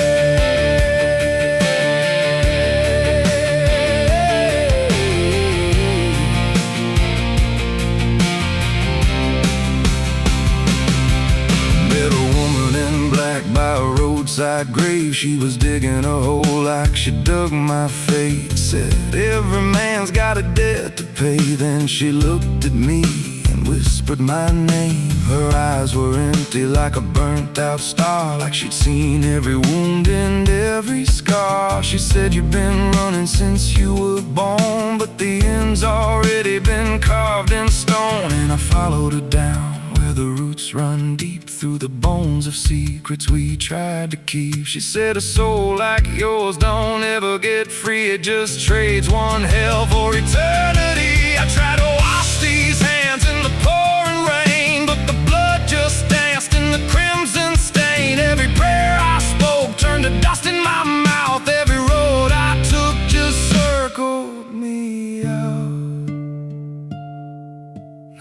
Met a woman in black by a roadside grave. She was digging a hole like she dug my fate. Said every man's got a debt to pay. Then she looked at me and whispered my name. Her eyes were empty like a burnt out star, like she'd seen every wound and every scar. She said, you've been running since you were born, but the end's already been carved in stone. And I followed her down where where the roots run deep through the bones of secrets we tried to keep. She said a soul like yours don't ever get free, it just trades one hell for eternity. I tried to wash these hands in the pouring rain, but the blood just danced in the crimson stain. Every prayer I spoke turned to dust in my mouth. Every road I took just circled me out.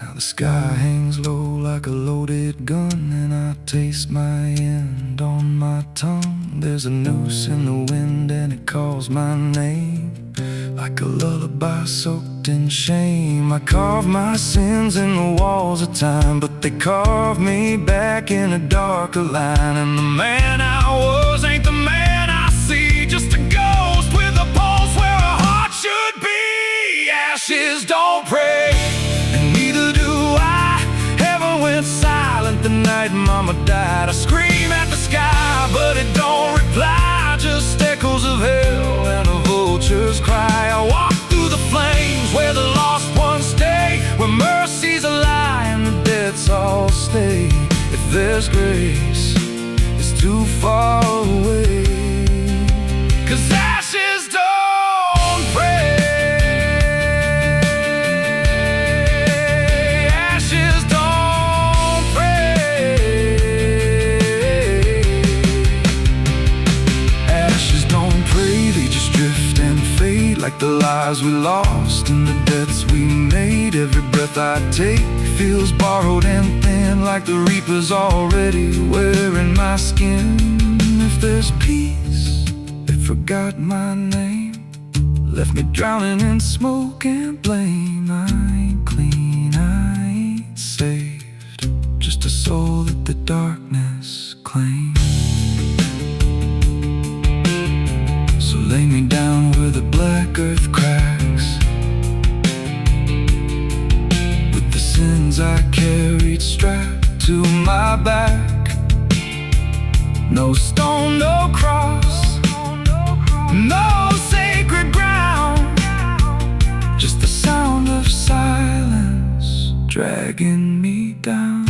Now the sky hangs low like a loaded gun, and I taste my end on my tongue. There's a noose in the wind and it calls my name, like a lullaby soaked in shame. I carve my sins in the walls of time, but they carve me back in a darker line. And the man I was ain't the man I see, just a ghost with a pulse where a heart should be. Ashes don't pray, and neither do I. Heaven went silent the night Mama died. I scream at the sky, but it don't reply, just echoes of hell and a vulture's cry. I walk through the flames where the lost ones stay, where mercy's a lie and the dead's all stay. If there's grace, it's too far away, 'cause ashes don't pray. Ashes don't pray. Ashes don't pray, they just drift and fade, like the lives we lost and the debts we made. Every breath I take feels borrowed and thin, like the reaper's already wearing my skin. If there's peace, they forgot my name, left me drowning in smoke and blame. I ain't clean, I ain't saved, just a soul that the darkness claims. So lay me down where the black earth cracks, with the sins I carried strapped to my back. No stone, no cross, no sacred ground, just the sound of silence dragging me down.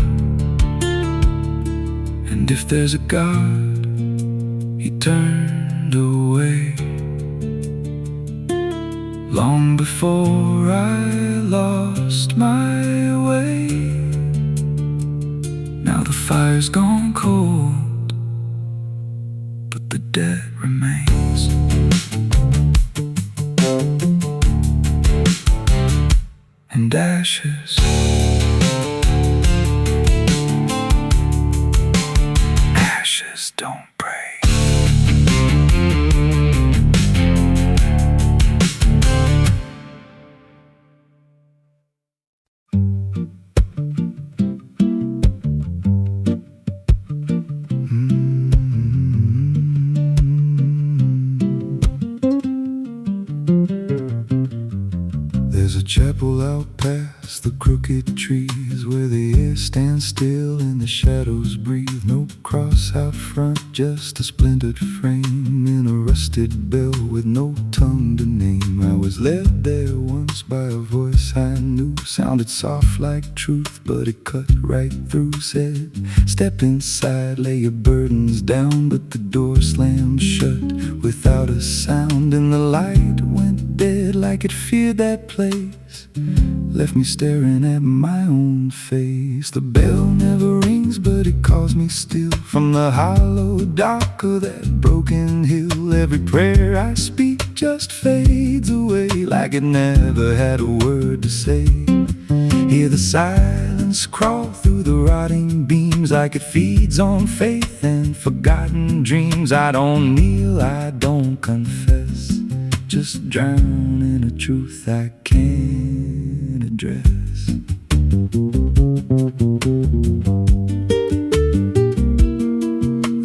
And if there's a God, He turned away long before I lost my way. Now the fire's gone cold, but the debt remains. And ashes, ashes don't pray. There's a chapel out past the crooked trees, where the air stands still and the shadows breathe. No cross out front, just a splintered frame in a rusted bell with no tongue to name. I was led there once by a voice I knew, sounded soft like truth, but it cut right through. Said, step inside, lay your burdens down, but the door slammed shut without a sound. And the light went dead like it feared that place, left me staring at my own face. The bell never rings, but it calls me still from the hollow dark of that broken hill. Every prayer I speak just fades away, like it never had a word to say. Hear the silence crawl through the rotting beams, like it feeds on faith and forgotten dreams. I don't kneel, I don't confess, just drown in a truth I can't address.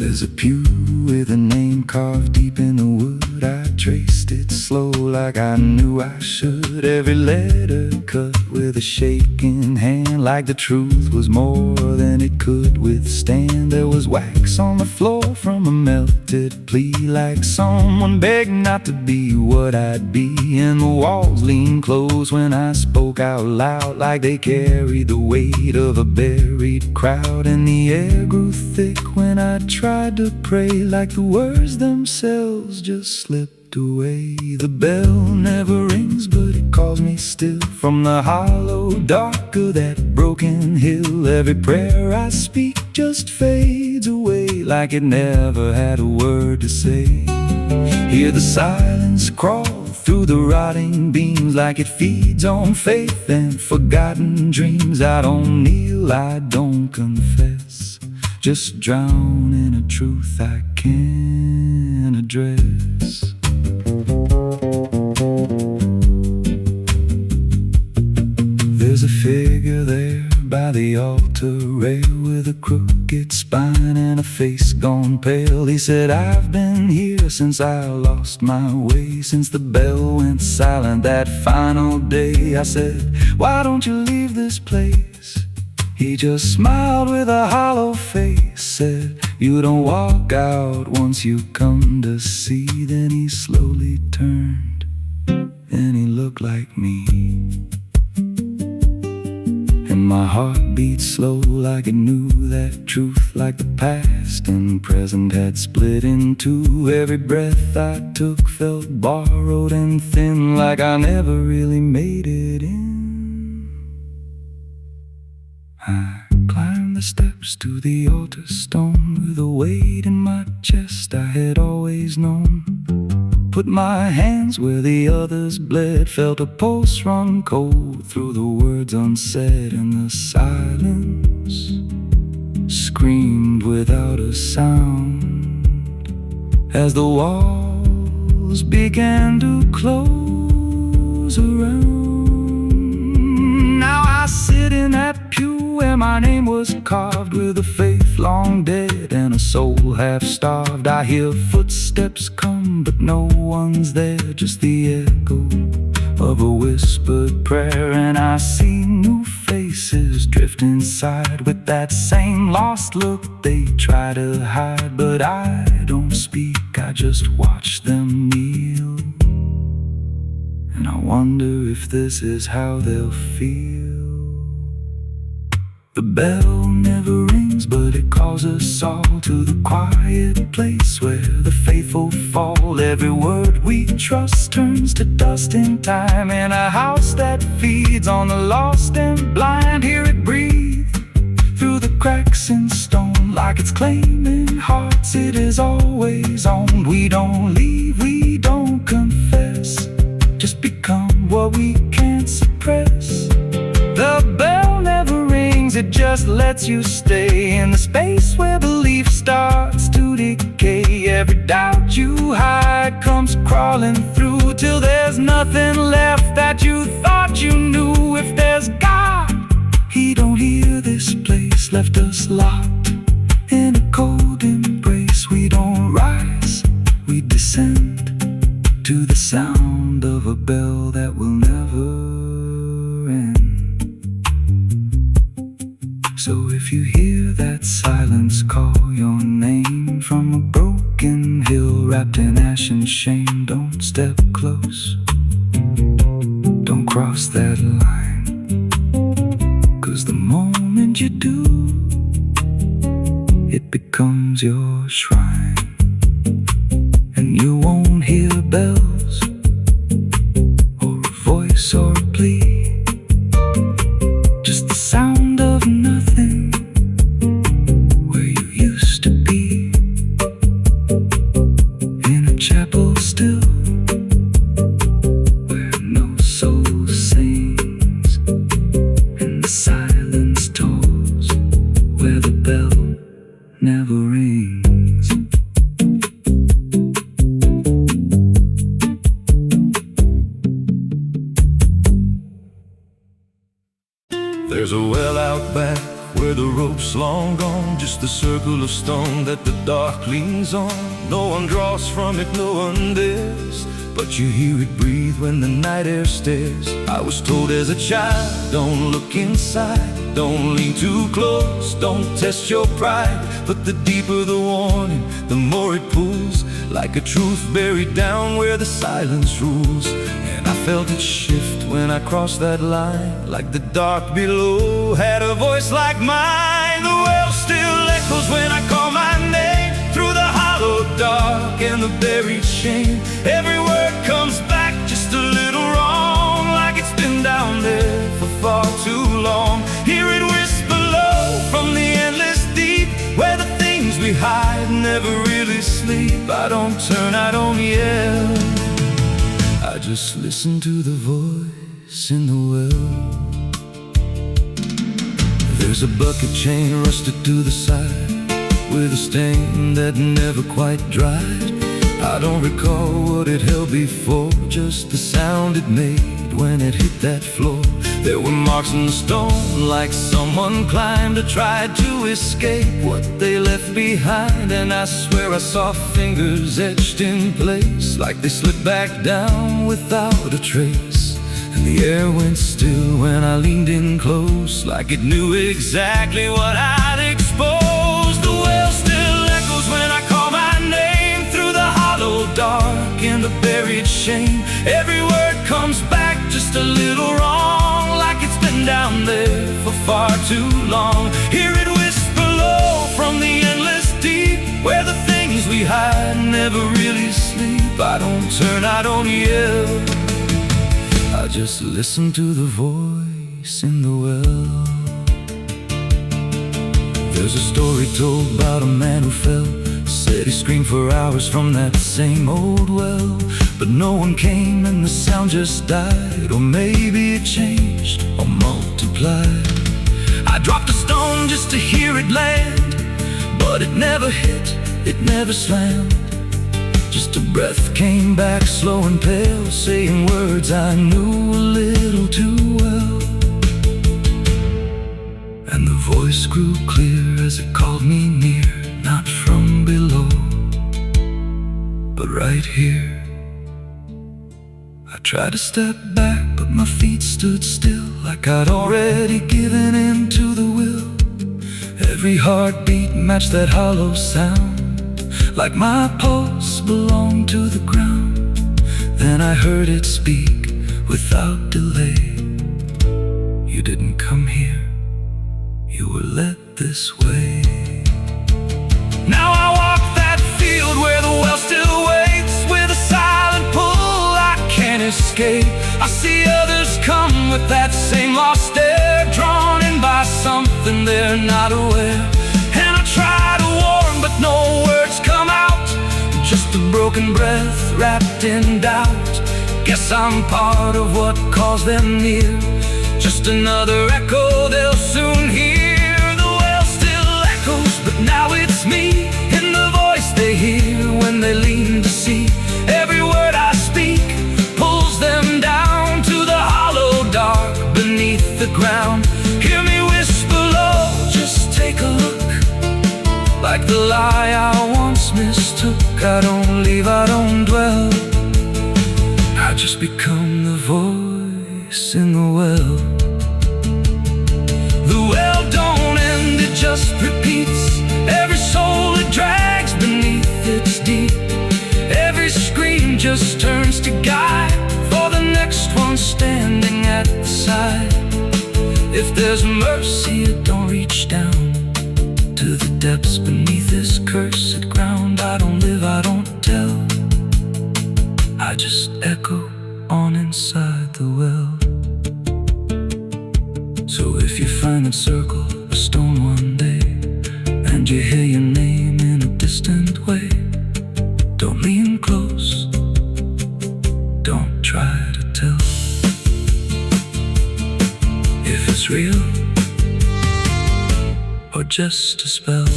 There's a pew with a name carved deep in the wood, stood, I traced it slow like I knew I should. Every letter cut with a shaking hand, like the truth was more than it could withstand. There was wax on the floor from a melted plea, like someone begged not to be what I'd be. And the walls leaned close when I spoke out loud, like they carried the weight of a buried crowd. And the air grew thick when I tried to pray, like the words themselves just slipped away. The bell never rings, but it calls me still from the hollow dark of that broken hill. Every prayer I speak just fades away, like it never had a word to say. Hear the silence crawl through the rotting beams, like it feeds on faith and forgotten dreams. I don't kneel, I don't confess, just drown in a truth I can't address. There's a figure there by the altar rail, with a crooked spine and a face gone pale. He said, I've been here since I lost my way, since the bell went silent that final day. I said, why don't you leave this place? He just smiled with a hollow face, said, you don't walk out once you come to see. Then he slowly turned, and he looked like me. And my heart beat slow, like it knew that truth, like the past and present had split in two. Every breath I took felt borrowed and thin, like I never really made it in. I climbed the steps to the altar stone, with a weight in my chest I had always known. Put my hands where the others bled, felt a pulse run cold through the words unsaid. And the silence screamed without a sound as the walls began to close around. Now I sit in that pew where my name was carved, with a faith long dead and a soul half starved. I hear footsteps come, but no one's there, just the echo of a whispered prayer. And I see new faces drift inside, with that same lost look they try to hide. But I don't speak, I just watch them kneel, and I wonder if this is how they'll feel. The bell never rings, but it calls us all to the quiet place where the faithful fall. Every word we trust turns to dust in time, in a house that feeds on the lost and blind. Hear it breathe through the cracks in stone, like it's claiming hearts it is always owned. We don't leave, we don't confess, just become what we can't suppress. The bell never rings, it just lets you stay in the space where belief starts to decay. Every doubt you hide comes crawling through, till there's nothing left that you thought you knew. If there's God, He don't hear this place, left us locked in a cold embrace. We don't rise, we descend to the sound of a bell that will never end. So if you hear that silence call your name from a broken hill wrapped in ash and shame, don't step close, don't cross that line, 'cause the moment you do, it becomes your shrine. And you won't hear bells or a voice or a plea, just the sound of nothing where you used to be, in a chapel still where no soul sings, and the silence tolls where the bell never rings. There's a well out back where the rope's long gone, just the circle of stone that the dark leans on. No one draws from it, no one dares, but you hear it breathe when the night air stares. I was told as a child, don't look inside, don't lean too close, don't test your pride. But the deeper the warning, the more it pulls, like a truth buried down where the silence rules. And I felt it shift when I crossed that line, like the dark below had a voice like mine. The well still echoes when I call my name, through the hollow dark and the buried shame. Every word comes back just a little wrong, like it's been down there for far too long. Hear it whisper low from the endless deep, where the things we hide never really sleep. I don't turn, I don't yell, I just listen to the voice in the well. There's a bucket chain rusted to the side, with a stain that never quite dried. I don't recall what it held before, just the sound it made when it hit that floor. There were marks in the stone, like someone climbed or tried to escape what they left behind. And I swear I saw fingers etched in place, like they slipped back down without a trace. And the air went still when I leaned in close, like it knew exactly what I'd exposed. The well still echoes when I call my name, through the hollow dark and the buried shame. Every word comes back just a little wrong, like it's been down there for far too long. Hear it whisper low from the endless deep, where the things we hide never really sleep. I don't turn, I don't yell, I just listen to the voice in the well. There's a story told about a man who fell, said he screamed for hours from that same old well, but no one came and the sound just died. Or maybe it changed or multiplied. I dropped a stone just to hear it land, but it never hit, it never slammed. Just a breath came back slow and pale, saying words I knew a little too well. And the voice grew clear as it called me near, not from below, but right here. I tried to step back, but my feet stood still, like I'd already given in to the will. Every heartbeat matched that hollow sound, like my pulse belonged to the ground. Then I heard it speak without delay. You didn't come here, you were led this way. Now I walk that field where the well still waits, with a silent pull I can't escape. I see others come with that same lost stare, drawn in by something they're not aware. And I try to warn, but no words come out, just a broken breath wrapped in doubt. Guess I'm part of what calls them near, just another echo they'll soon hear. The well still echoes, but now it's me, in the voice they hear when they lean to see. Every word I speak pulls them down to the hollow dark beneath the ground. Hear me whisper low, just take a look, like the lie I once mistook. I don't leave, I don't dwell, I just become the voice in the well. The well don't end, it just repeats. Every soul it drags beneath its deep. Every scream just turns to guide for the next one standing at the side. If there's mercy, it don't reach down to the depths beneath this cursed ground. I don't live, I don't tell, I just echo on inside the well. So if you find that circle of stone one day, and you hear your name in a distant way, don't lean close, don't try to tell if it's real or just a spell.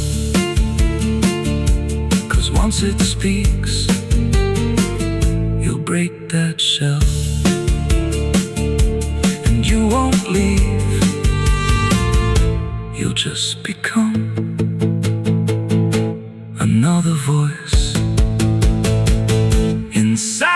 'Cause once it speaks, you'll break that shell, and you won't leave, you'll just become another voice inside.